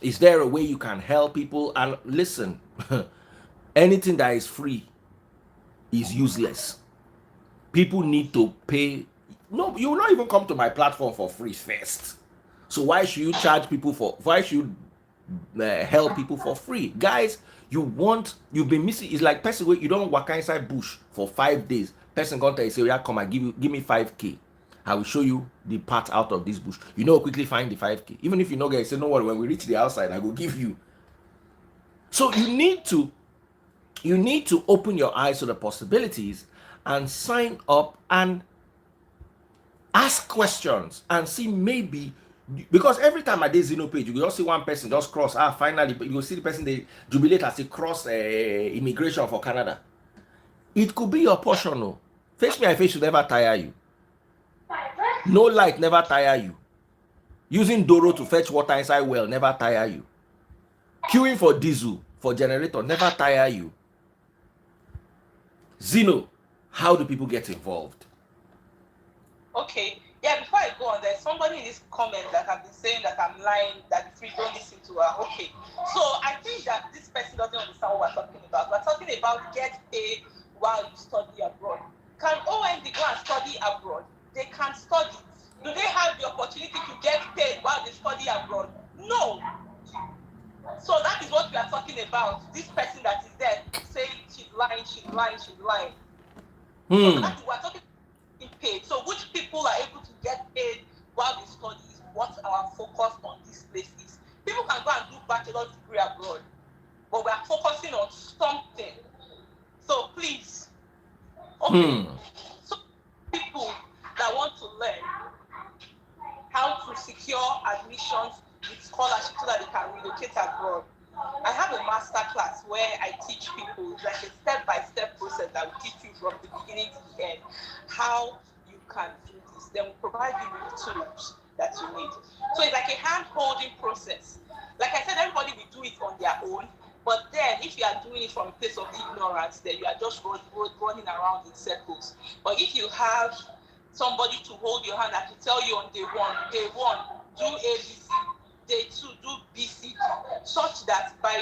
[SPEAKER 1] Is there a way you can help people? And listen, anything that is free is useless. People need to pay. No, you will not even come to my platform for free first. So why should you charge people for? Why should you help people for free? Guys, you've been missing. It's like person where you don't walk inside bush for 5 days. Person come to you say, yeah, come and give me 5K. I will show you the path out of this bush. You know, quickly find the 5K. Even if you know, guys, say no worry. When we reach the outside, I will give you. So you need to open your eyes to the possibilities and sign up and ask questions and see, maybe, because every time I did Zeno page, you will see one person just cross. Finally, you will see the person they jubilate as they cross immigration for Canada. It could be your portion. No, face me, I face should never tire you. No light never tire you. Using Doro to fetch water inside well never tire you. Queuing for diesel for generator never tire you. Zeno, how do people get involved?
[SPEAKER 2] Okay. Yeah, before I go on, there's somebody in this comment that have been saying that I'm lying, that free don't listen to her. Okay. So I think that this person doesn't understand what we're talking about. We're talking about get paid while you study abroad. Can OND go and study abroad? They can study. Do they have the opportunity to get paid while they study abroad? No. So that is what we are talking about. This person that is there saying she's lying. So that is, we're talking about paid. So which people are able to get paid while they study is what our focus on this place is. People can go and do bachelor's degree abroad, but we are focusing on something. So please, okay. So people that want to learn how to secure admissions with scholarship so that they can relocate abroad, I have a master class where I teach people, like a step-by-step process that will teach you from the beginning to the end how you can do this. Then we'll provide you with the tools that you need. So it's like a hand-holding process. Like I said, everybody will do it on their own, but then if you are doing it from a place of ignorance, then you are just running around in circles. But if you have somebody to hold your hand and to tell you on day one, do ABC, day 2, do BC, such that by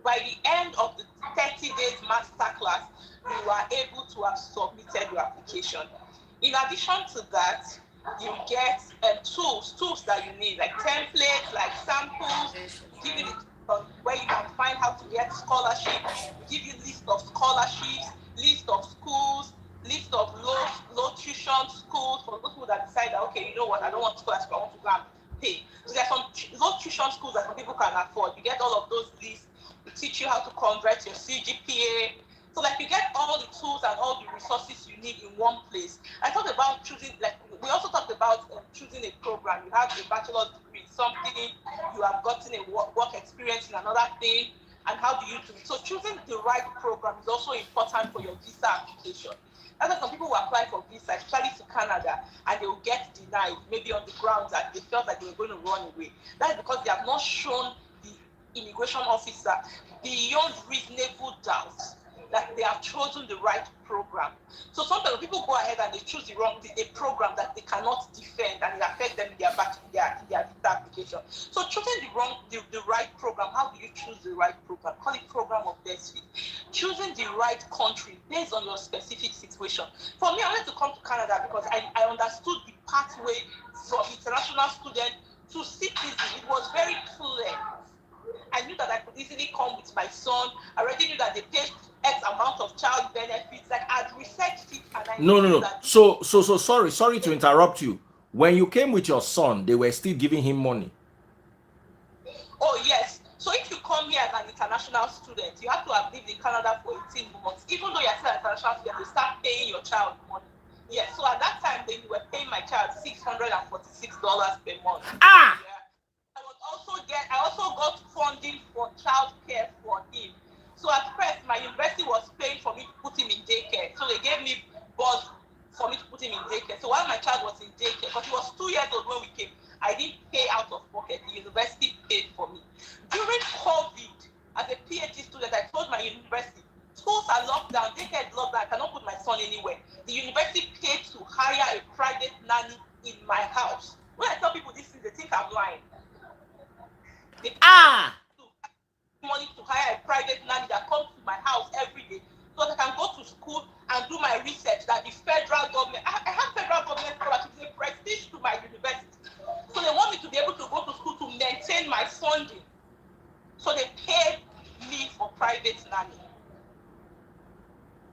[SPEAKER 2] the end of the 30 days masterclass, you are able to have submitted your application. In addition to that, you get tools that you need, like templates, like samples, give you the where you can find how to get scholarship. We give you list of scholarships, list of schools, list of low tuition schools for those people that decide that, okay, you know what, I don't want scholarship, I want to go and pay. So there's some low tuition schools that some people can afford. You get all of those lists. We teach you how to convert your CGPA. So like you get all the tools and all the resources you need in one place. I talked about choosing, like we also talked about choosing a program. You have a bachelor's degree in something, you have gotten a work experience in another thing, and how do you do it? So choosing the right program is also important for your visa application. That's why some people will apply for visa, especially to Canada, and they will get denied, maybe on the grounds that they felt that they were going to run away. That is because they have not shown the immigration officer beyond reasonable doubt that they have chosen the right program. So sometimes people go ahead and they choose a program that they cannot defend, and it affects them in their visa application. So choosing the right program, how do you choose the right program? Call it program of best fit. Choosing the right country based on your specific situation. For me, I wanted to come to Canada because I understood the pathway from international student to citizen. It was very clear. I knew that I could easily come with my son. I already knew that they paid X amount of child benefits. Like I'd researched it, and I
[SPEAKER 1] No.
[SPEAKER 2] that.
[SPEAKER 1] So sorry to interrupt you. When you came with your son, they were still giving him money.
[SPEAKER 2] Oh yes. So if you come here as an international student, you have to have lived in Canada for 18 months. Even though you're still an international student, they start paying your child money. Yes. So at that time, they were paying my child $646 per month.
[SPEAKER 1] Ah.
[SPEAKER 2] Yeah. I also got funding for child care for him. So at first, my university was paying for me to put him in daycare. So they gave me board for me to put him in daycare. So while my child was in daycare, because he was 2 years old when we came, I didn't pay out of pocket. The university paid for me. During COVID, as a PhD student, I told my university, schools are locked down, daycare is locked down, I cannot put my son anywhere. The university paid to hire a private nanny in my house. When I tell people this thing, they think I'm lying. They pay money to hire a private nanny that comes to my house every day so that I can go to school and do my research that the federal government, I have federal government scholarships, a prestige to my university. So they want me to be able to go to school to maintain my funding. So they paid me for private nanny.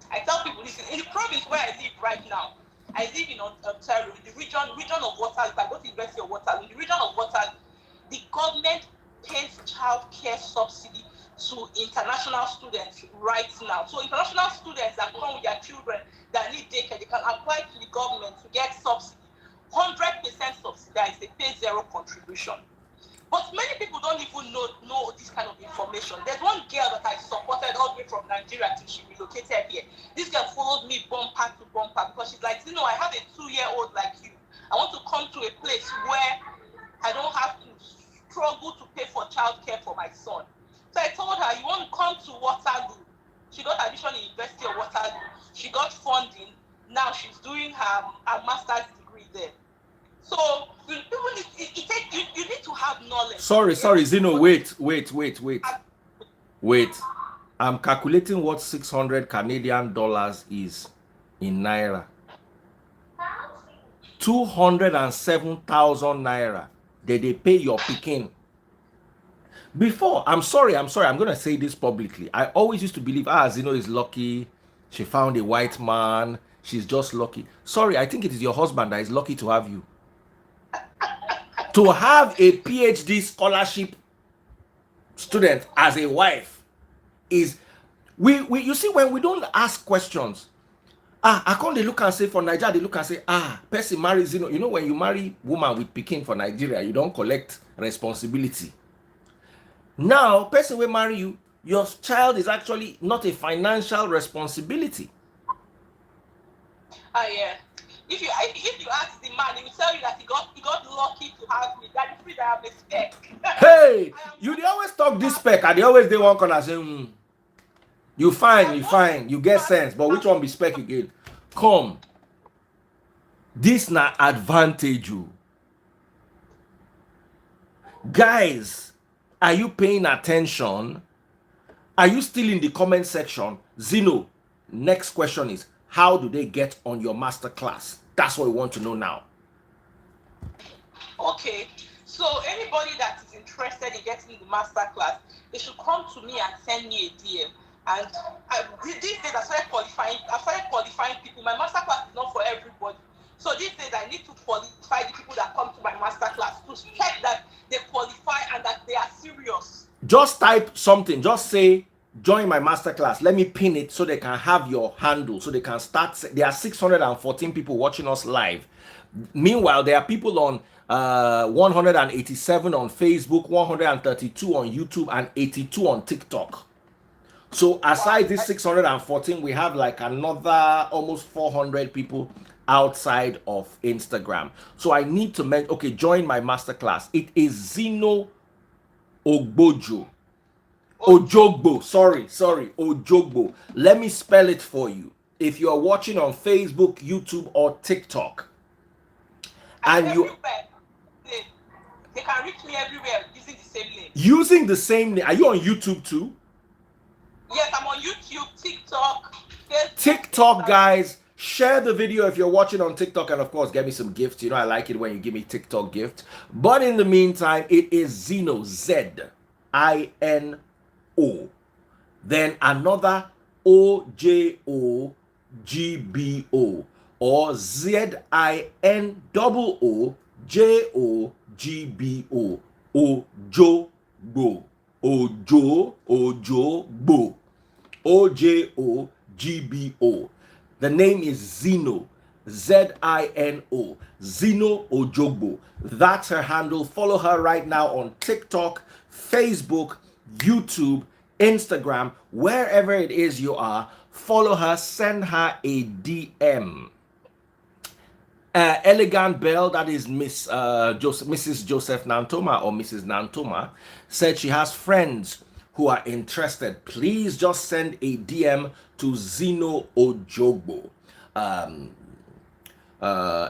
[SPEAKER 2] I tell people this in the province where I live right now. I live in Ontario, in the region of Waterloo. If I go to the University of Waterloo, in the region of Waterloo, the government pays child care subsidy to international students right now. So international students that come with their children that need daycare, they can apply to the government to get subsidy. 100% subsidized, they pay zero contribution. But many people don't even know this kind of information. There's one girl that I supported all the way from Nigeria till she relocated here. This girl followed me bumper to bumper because she's like, I have a 2-year-old like you. I want to come to a place where I don't have to struggle to pay for childcare for my son. So I told her, you want to come to Waterloo? She got admission in University of Waterloo. She got funding. Now she's doing her master's degree there. So you need to have knowledge.
[SPEAKER 1] Sorry, Zeno. Wait. I'm calculating what 600 Canadian dollars is in naira. 207,000 naira. Did they pay your picking? Before, I'm sorry, I'm going to say this publicly. I always used to believe, Zeno is lucky. She found a white man. She's just lucky. Sorry, I think it is your husband that is lucky to have you. To have a PhD scholarship student as a wife is, you see, when we don't ask questions, I can't they look and say for Nigeria, they look and say, person marries, when you marry woman with pikin for Nigeria, you don't collect responsibility. Now, person will marry you, your child is actually not a financial responsibility.
[SPEAKER 2] Yeah. If you ask the man, he will tell you that he got lucky to have me. That is free that I have a spec.
[SPEAKER 1] Hey, they always talk this spec, and they always one corner say, you fine, you get sense, but which one be spec again? Come, this na advantage you. Guys, are you paying attention? Are you still in the comment section? Zeno, next question is, how do they get on your master class? That's what we want to know now.
[SPEAKER 2] Okay, So anybody that is interested in getting the masterclass, they should come to me and send me a DM. And these days I started qualifying people. My masterclass is not for everybody. So these days I need to qualify the people that come to my masterclass to check that they qualify and that they are serious.
[SPEAKER 1] Just type something. Just say, join my masterclass. Let me pin it so they can have your handle, so they can start. There are 614 people watching us live. Meanwhile, there are people on 187 on Facebook, 132 on YouTube, and 82 on TikTok. So aside this 614, we have like another almost 400 people outside of Instagram. So I need to mention, okay, join my masterclass. It is Zeno Ogbojo. Ojogbo. Sorry. Ojogbo. Let me spell it for you. If you are watching on Facebook, YouTube, or TikTok, and you
[SPEAKER 2] they can reach me everywhere using the same name.
[SPEAKER 1] Using the same name. Are you on YouTube too?
[SPEAKER 2] Yes, I'm on YouTube, TikTok, Facebook.
[SPEAKER 1] TikTok, guys. Share the video if you're watching on TikTok, and of course, get me some gifts. You know, I like it when you give me TikTok gifts. But in the meantime, it is Zeno, Z-I-N-O. Then another O-J-O-G-B-O, or Z-I-N-O-O-J-O-G-B-O, Ojogbo. Ojogbo. O-J-O-G-B-O. The name is Zeno, Z-I-N-O, Zeno Ojogbo. That's her handle. Follow her right now on TikTok, Facebook, YouTube, Instagram, wherever it is you are. Follow her, send her a DM. Elegant Bell, that is Mrs. Joseph Nantoma or Mrs. Nantoma, said she has friends who are interested. Please just send a DM to Zeno Ojogbo.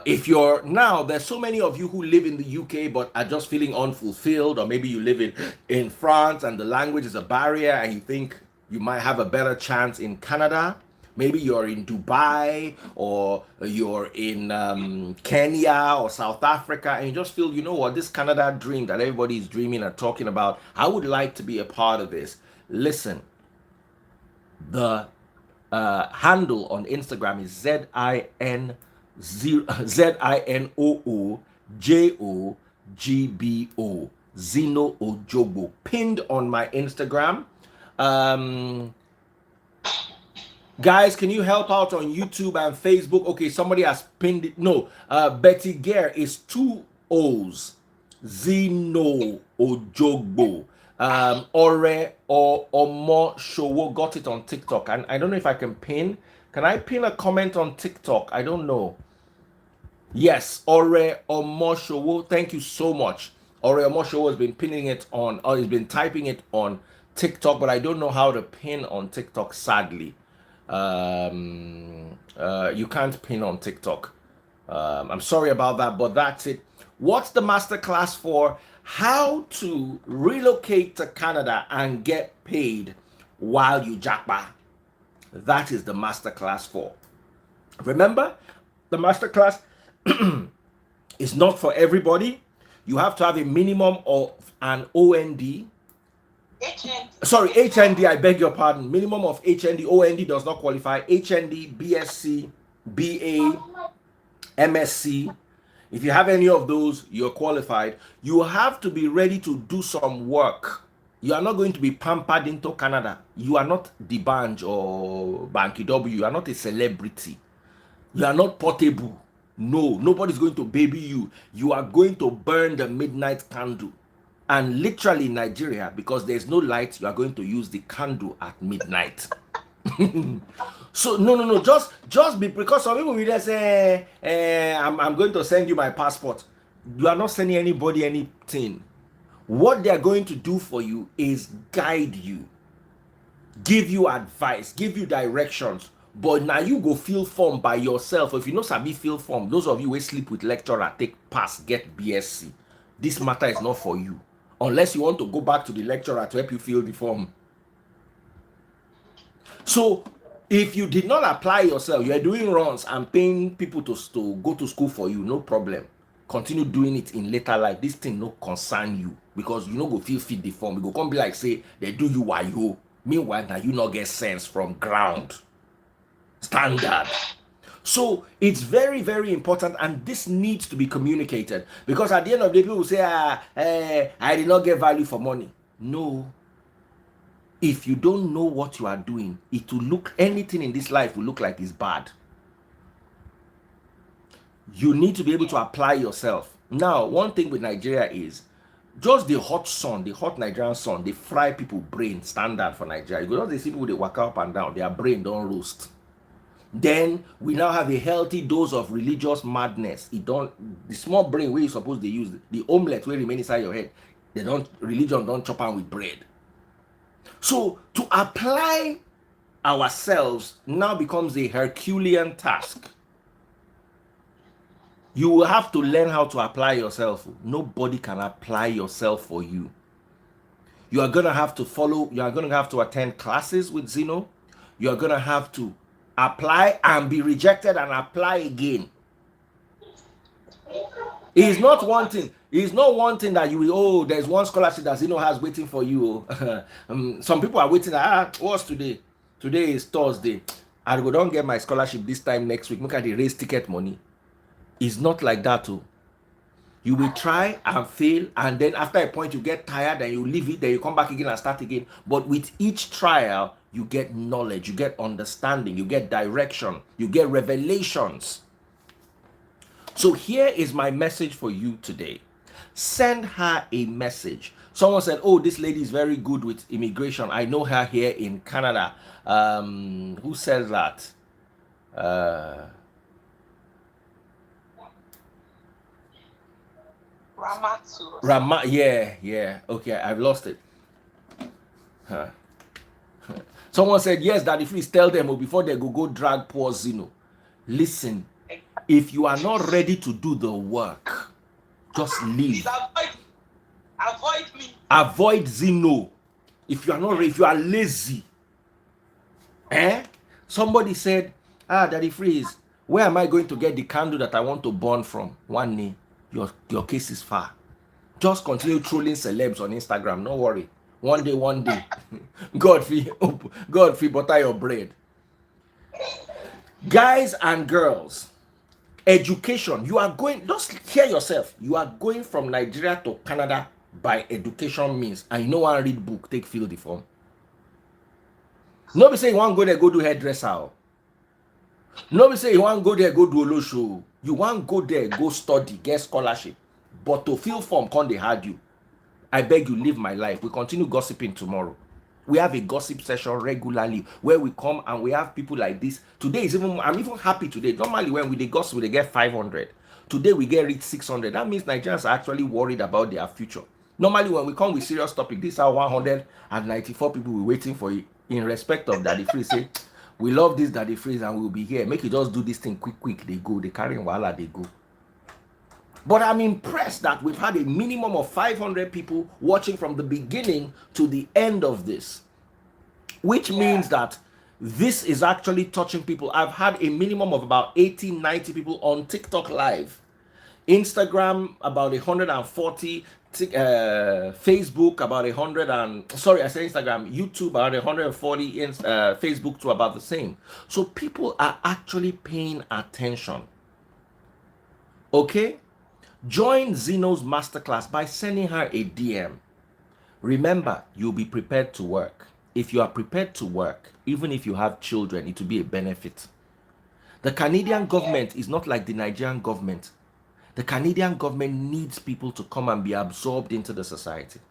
[SPEAKER 1] If you're now, there's so many of you who live in the UK but are just feeling unfulfilled, or maybe you live in France and the language is a barrier and you think you might have a better chance in Canada. Maybe you're in Dubai or you're in Kenya or South Africa, and you just feel, you know what, this Canada dream that everybody is dreaming and talking about, I would like to be a part of this. Listen, the handle on Instagram is ZINOOJOGBO, Zeno Ojogbo, pinned on my Instagram. Guys, can you help out on YouTube and Facebook? Okay, somebody has pinned it. No, Betty Gare is 2 O's. Zeno Ojogbo. Ore or Omo Showo got it on TikTok. And I don't know if I can pin. Can I pin a comment on TikTok? I don't know. Yes, Ore Omo Showo. Thank you so much. Ore Omo Showo has been pinning it on, or he's been typing it on TikTok, but I don't know how to pin on TikTok, sadly. You can't pin on TikTok. I'm sorry about that, but that's it. What's the masterclass for? How to relocate to Canada and get paid while you japa. That is the masterclass for. Remember, the masterclass is not for everybody. You have to have a minimum of an OND. HND, I beg your pardon. Minimum of HND. OND does not qualify. HND, BSc, BA, MSc. If you have any of those, you're qualified. You have to be ready to do some work. You are not going to be pampered into Canada. You are not D'banj or Banky W. You are not a celebrity. You are not portable. No, nobody's going to baby you. You are going to burn the midnight candle. And literally in Nigeria, because there's no light, you are going to use the candle at midnight. So no, just be, because some people will just say, I'm going to send you my passport. You are not sending anybody anything. What they are going to do for you is guide you, give you advice, give you directions. But now you go fill form by yourself. If you know sabi fill form, those of you who sleep with lecturer, take pass, get BSc. This matter is not for you. Unless you want to go back to the lecturer to help you fill the form. So if you did not apply yourself, you are doing runs and paying people to go to school for you, no problem. continue doing it in later life, this thing no concern you, because you no go feel fit the form. You go come be like say they do you while you. Meanwhile, now you not get sense from ground standard. So it's very, very important, and this needs to be communicated, because at the end of the day, people will say, I did not get value for money. No. If you don't know what you are doing, it will look, anything in this life will look like it's bad. You need to be able to apply yourself. Now, one thing with Nigeria is just the hot sun, the hot Nigerian sun, they fry people brain standard for Nigeria. You go just see people, they walk up and down, their brain don't roast. Then we now have a healthy dose of religious madness. It don't, the small brain where you supposed to use, the omelette where remain inside your head, they don't, religion don't chop on with bread. So to apply ourselves now becomes a Herculean task. You will have to learn how to apply yourself. Nobody can apply yourself for you. You are going to have to follow, you are going to have to attend classes with Zeno. You are going to have to apply and be rejected and apply again. It's not one thing. It's not one thing that you will, oh, there's one scholarship that Zeno has waiting for you. Some people are waiting. What's today? Today is Thursday. I go don't get my scholarship this time next week. Look at the raise ticket money. It's not like that too. You will try and fail, and then after a point you get tired and you leave it, then you come back again and start again. But with each trial, you get knowledge, you get understanding, you get direction, you get revelations. So here is my message for you today. Send her a message. Someone said, oh, this lady is very good with immigration. I know her here in Canada. Who says that? Rama, yeah. Okay, I've lost it. Someone said, yes, Daddy Freeze, tell them before they go drag poor Zeno. Listen, if you are not ready to do the work, just leave.
[SPEAKER 2] Avoid me.
[SPEAKER 1] Avoid Zeno. If you are not ready, if you are lazy. Somebody said, Daddy Freeze, where am I going to get the candle that I want to burn from? One day. Your case is far. Just continue trolling celebs on Instagram. No worry. One day. God free butter your bread. Guys and girls, education. You are going, just hear yourself. You are going from Nigeria to Canada by education means. And you know one read book, take fill the form. Nobody say you want to go there, go do hairdresser. Nobody say you want to go there, go do Olo show. You want to go there, go study, get scholarship. But to fill form, can't they hard you? I beg you, live my life. We continue gossiping tomorrow. We have a gossip session regularly where we come and we have people like this. Today is I'm even happy today. Normally when we gossip, they get 500. Today we get reach 600. That means Nigerians are actually worried about their future. Normally when we come with serious topic, these are 194 people we're waiting for you. In respect of Daddy Freeze, say, we love this Daddy Freeze and we'll be here. Make you just do this thing quick. They go. They carry Wala, they go. But I'm impressed that we've had a minimum of 500 people watching from the beginning to the end of this. Which means that this is actually touching people. I've had a minimum of about 80, 90 people on TikTok Live. Instagram, about 140. Facebook, about 100 and... Sorry, I said Instagram. YouTube, about 140. Facebook, to about the same. So people are actually paying attention. Okay? Join Zeno's masterclass by sending her a DM. Remember, you'll be prepared to work. If you are prepared to work, even if you have children, it will be a benefit. The Canadian government is not like the Nigerian government. The Canadian government needs people to come and be absorbed into the society.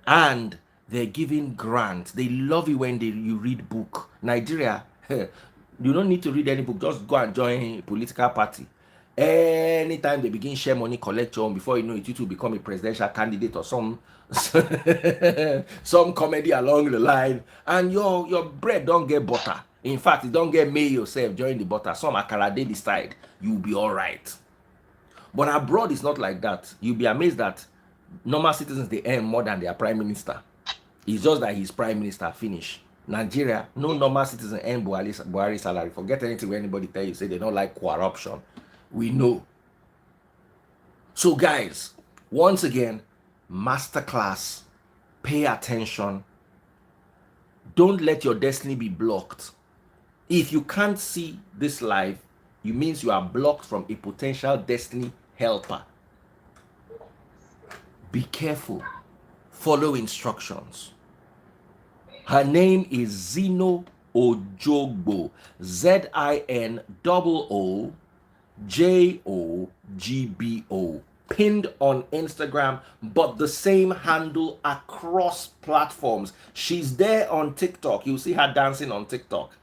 [SPEAKER 1] And they're giving grants. They love it when you read book. Nigeria, you don't need to read any book. Just go and join a political party. Anytime they begin share money, collect your own, before you know it, you will become a presidential candidate or some comedy along the line, and your bread don't get butter. In fact, you don't get mayo yourself, join the butter. Some akara they decide you'll be all right. But abroad it's not like that. You'll be amazed that normal citizens, they earn more than their prime minister. It's just that he's prime minister, finish. Nigeria, no normal citizen earn Buhari salary. Forget anything when anybody tell you, say they don't like corruption. We know. So, guys, once again, masterclass, pay attention. Don't let your destiny be blocked. If you can't see this live, it means you are blocked from a potential destiny helper. Be careful. Follow instructions. Her name is Zino Ojogbo. ZINOOJOGBO. Pinned on Instagram, but the same handle across platforms. She's there on TikTok. You'll see her dancing on TikTok.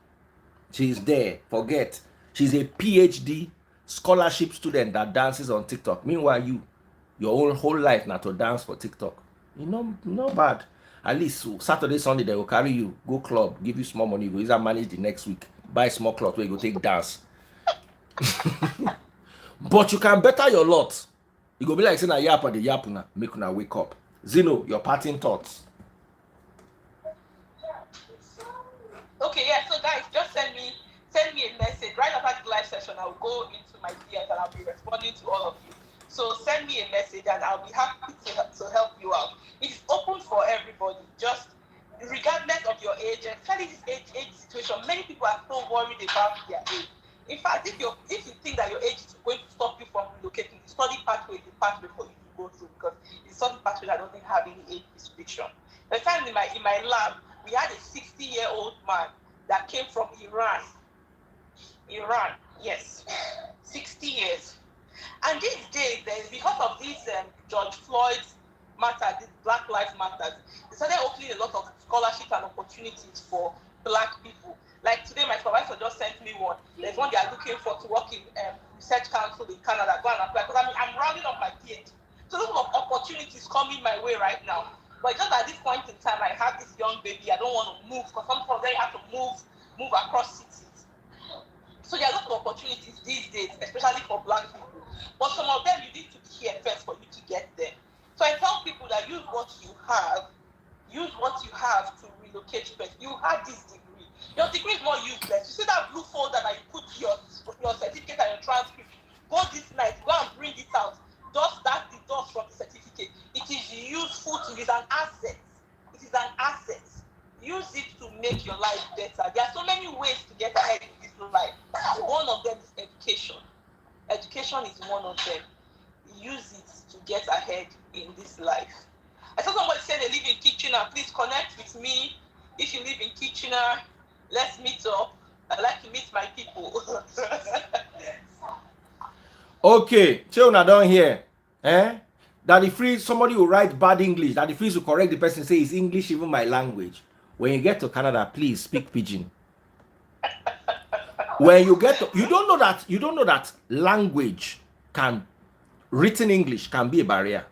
[SPEAKER 1] She's there. Forget. She's a PhD scholarship student that dances on TikTok. Meanwhile, your whole life now to dance for TikTok. Not bad. At least Saturday, Sunday, they will carry you, go club, give you small money, go either manage the next week, buy small cloth where you go take dance. But you can better your lot. You go be like saying a Japa the Yapuna, make una wake up. Zeno, your parting thoughts.
[SPEAKER 2] Okay, yeah. So guys, just send me a message right after the live session. I'll go into my DMs and I'll be responding to all of you. So send me a message and I'll be happy to help you out. It is open for everybody, just regardless of your age. And especially this age situation, many people are so worried about their age. In fact, if you think that your age is going to stop you from relocating, the study pathway is the pathway for you to go through, because the study pathway that doesn't have any age restriction. The time in my lab, we had a 60-year-old man that came from Iran. Yes, 60 years. And these days, because of this George Floyd's matter, this Black Lives Matter, they started opening a lot of scholarships and opportunities for Black people. Like today, my supervisor just sent me one. There's one they are looking for to work in research council in Canada. Go and apply, because I'm rounding up my PhD. So those of opportunities coming my way right now. But just at this point in time, I have this young baby. I don't want to move, because some of them have to move across cities. So there are lots of opportunities these days, especially for Black people. But some of them you need to care first for you to get there. So I tell people that use what you have to relocate first. You have this degree. Your degree is not useless. You see that blue folder that you put your certificate and your transcript. Go this night, go and bring it out. Dust that the dust from the certificate. It is useful to you. It's an asset. It is an asset. Use it to make your life better. There are so many ways to get ahead in this life. One of them is education. Education is one of them. Use it to get ahead in this life. I saw somebody say they live in Kitchener. Please connect with me. If you live in Kitchener, let's meet up. I'd like to meet my people.
[SPEAKER 1] Okay, children down here. That the free somebody who write bad English, that the free to correct the person, say is English even my language. When you get to Canada, please speak pidgin. When you get to, you don't know that language written English can be a barrier.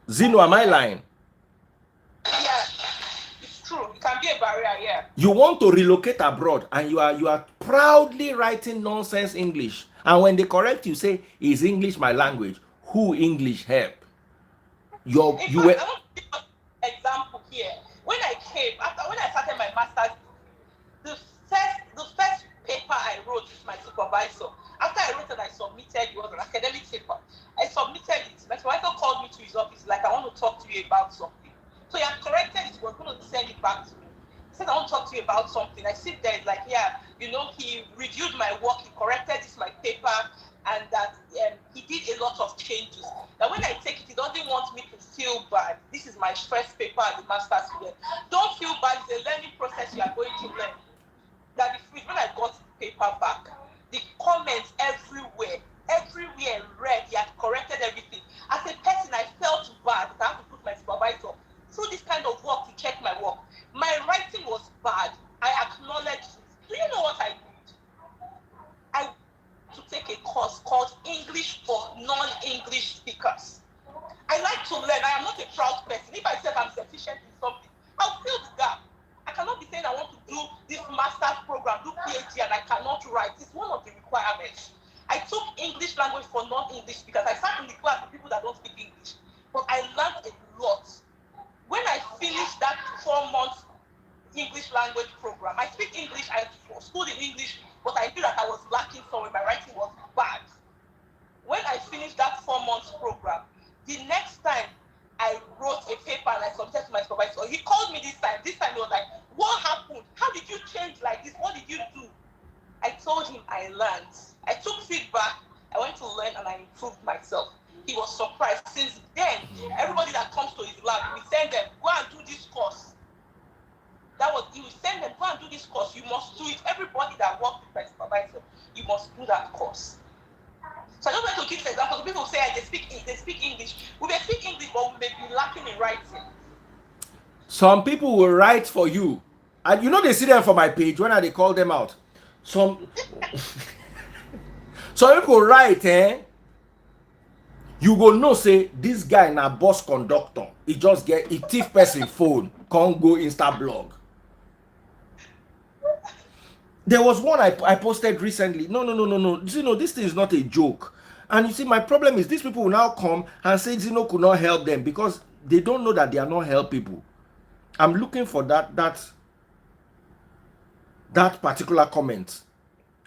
[SPEAKER 1] Zeno, am I lying?
[SPEAKER 2] Yeah, it's true. It can be a barrier, yeah.
[SPEAKER 1] You want to relocate abroad and you are proudly writing nonsense English. And when they correct you, say, is English my language? Who English help?
[SPEAKER 2] I want to give an example here. When I started my master's, the first paper I wrote with my supervisor, after I wrote and I submitted, it was an academic paper. I submitted it. My supervisor called me to his office, like, I want to talk to you about something. So he had corrected it, he was going to send it back to me. He said, I want to talk to you about something. I sit there, like, yeah, he reviewed my work, he corrected this, my paper, and that he did a lot of changes. That when I take it, he doesn't want me to feel bad. This is my first paper as a master's student. Don't feel bad, it's a learning process you are going to learn. That when I got the paper back, the comments everywhere read, he had corrected everything. As a person, I felt bad that I have to put my supervisor through this kind of work to check my work. My writing was bad. I acknowledged it. Do you know what I did? I to take a course called English for non-English speakers. I like to learn. I am not a proud person. If I say I'm sufficient in something, I'll fill the gap. I cannot be saying I want to do this master's program, do PhD, and I cannot write. It's one of the requirements. I took English language for non-English speakers. I sat in the class with people that don't speak English, but I learned a lot. When I finished that 4-month English language program, I speak English, I schooled in English, but I knew that I was lacking somewhere. My writing was bad. When that 4 months program. The next time I wrote a paper and I submitted to my supervisor, he called me this time. This time he was like, what happened? How did you change like this? What did you do? I told him I learned. I took feedback. I went to learn and I improved myself. He was surprised. Since then, everybody that comes to his lab, we send them, go and do this course. That was, he will send them, go and do this course. You must do it. Everybody that works with my supervisor, you must do that course. So I just want to give examples. People say they speak English. We may speak English, but we may be lacking in writing.
[SPEAKER 1] Some people will write for you. And you know they see them for my page when they call them out. Some people write, you go know say this guy na bus conductor. He just get a thief person phone, can't go Insta blog. There was one I posted recently. No. Zeno, this thing is not a joke. And you see, my problem is these people will now come and say Zeno could not help them because they don't know that they are not helpable. I'm looking for that particular comment.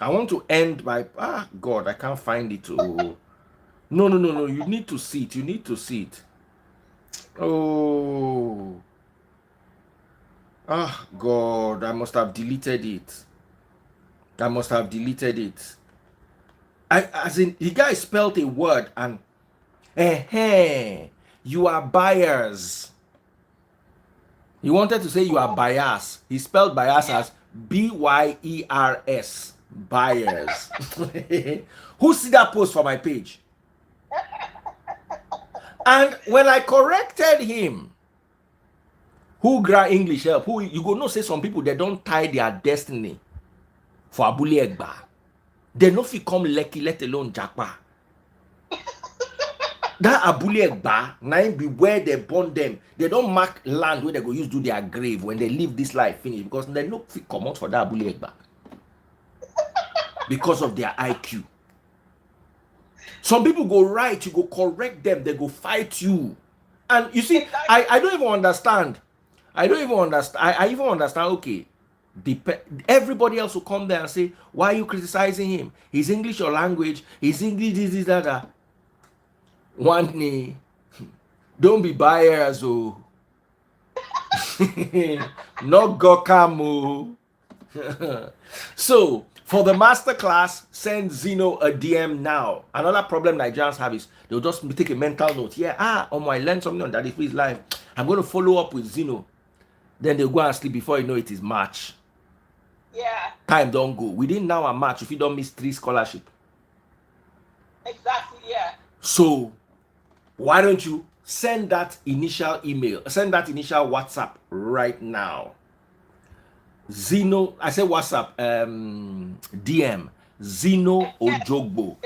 [SPEAKER 1] I want to end by God, I can't find it. Oh. No. You need to see it. Oh. God, I must have deleted it. As in, the guy spelled a word and you are buyers. He wanted to say you are bias. He spelled bias as BYERS. Buyers. Who see that post for my page? And when I corrected him, who gra English help? Who you go know say some people they don't tie their destiny for Abule Egba. They no fit come lucky, let alone Japa. That Abule Egba, now be where they born them. They don't mark land where they go use do their grave when they live this life finish because they no fit come out for that Abule Egba because of their IQ. Some people go right, you go correct them, they go fight you. And you see, I don't even understand. I even understand, okay, everybody else will come there and say, why are you criticizing him? His English your language, his English this, that. One knee, don't be biased, oh. Not Gokamo. So, for the masterclass, send Zeno a DM now. Another problem Nigerians have is they'll just take a mental note. Yeah, I learned something on Daddy Free's life. I'm going to follow up with Zeno. Then they'll go and sleep before you know it is March.
[SPEAKER 2] Yeah.
[SPEAKER 1] Time don't go. Within now and March, if you don't miss 3 scholarship.
[SPEAKER 2] Exactly, yeah.
[SPEAKER 1] So, why don't you send that initial email, send that initial WhatsApp right now. Zeno, I said WhatsApp, DM, Zeno Ojogbo,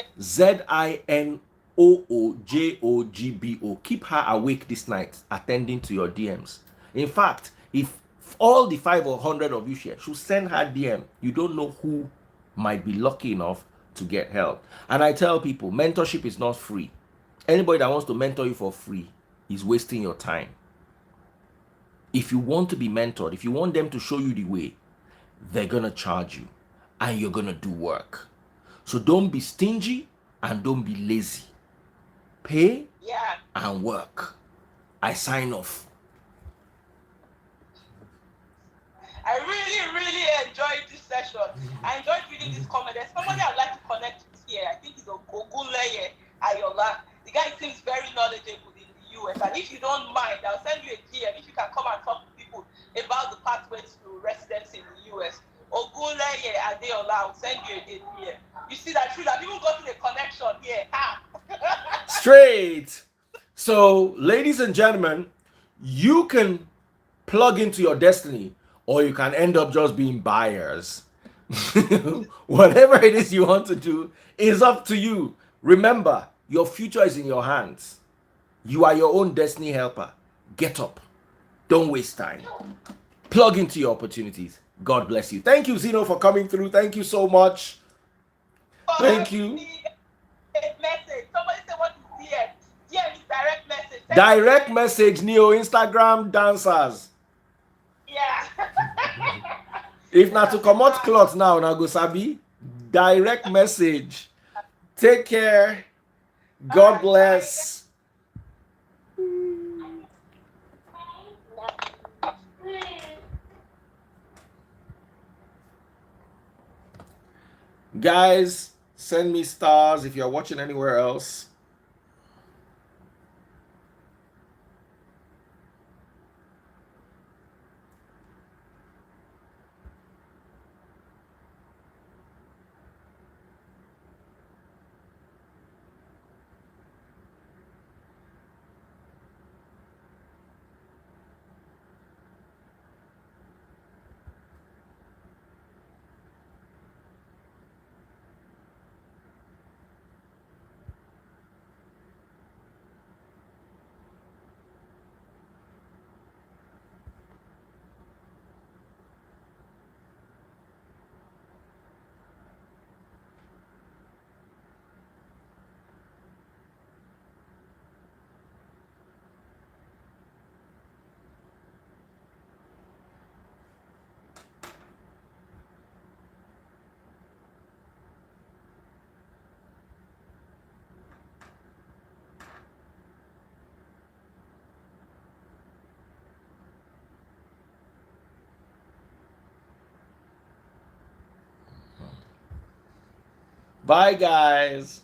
[SPEAKER 1] ZINOOJOGBO. Keep her awake this night, attending to your DMs. In fact, if all the 500 of you share, should send her DM. You don't know who might be lucky enough to get help. And I tell people, mentorship is not free. Anybody that wants to mentor you for free is wasting your time. If you want to be mentored, if you want them to show you the way, they're going to charge you and you're going to do work. So don't be stingy and don't be lazy. Pay and work. I sign off.
[SPEAKER 2] I really enjoyed this session. I enjoyed reading this comment. There's somebody I'd like to connect with here. I think he's Ogunleye Ayola. The guy seems very knowledgeable in the US. And if you don't mind, I'll send you a DM if you can come and talk to people about the pathways to residency in the US. Ogunleye Adeola, I'll send you a DM. You see that true? I've even gotten a connection here.
[SPEAKER 1] Straight. So, ladies and gentlemen, you can plug into your destiny or you can end up just being buyers. Whatever it is you want to do is up to you. Remember, your future is in your hands. You are your own destiny helper. Get up. Don't waste time. Plug into your opportunities. God bless you. Thank you, Zeno, for coming through. Thank you so much. Thank you.
[SPEAKER 2] Message. Somebody say what is DM? DM is direct message.
[SPEAKER 1] Direct message, Neo Instagram dancers.
[SPEAKER 2] Yeah.
[SPEAKER 1] If not to come out cloth now go sabi. Direct message. Take care.
[SPEAKER 2] All
[SPEAKER 1] God
[SPEAKER 2] right,
[SPEAKER 1] bless. Guys, send me stars if you're watching anywhere else. Bye, guys.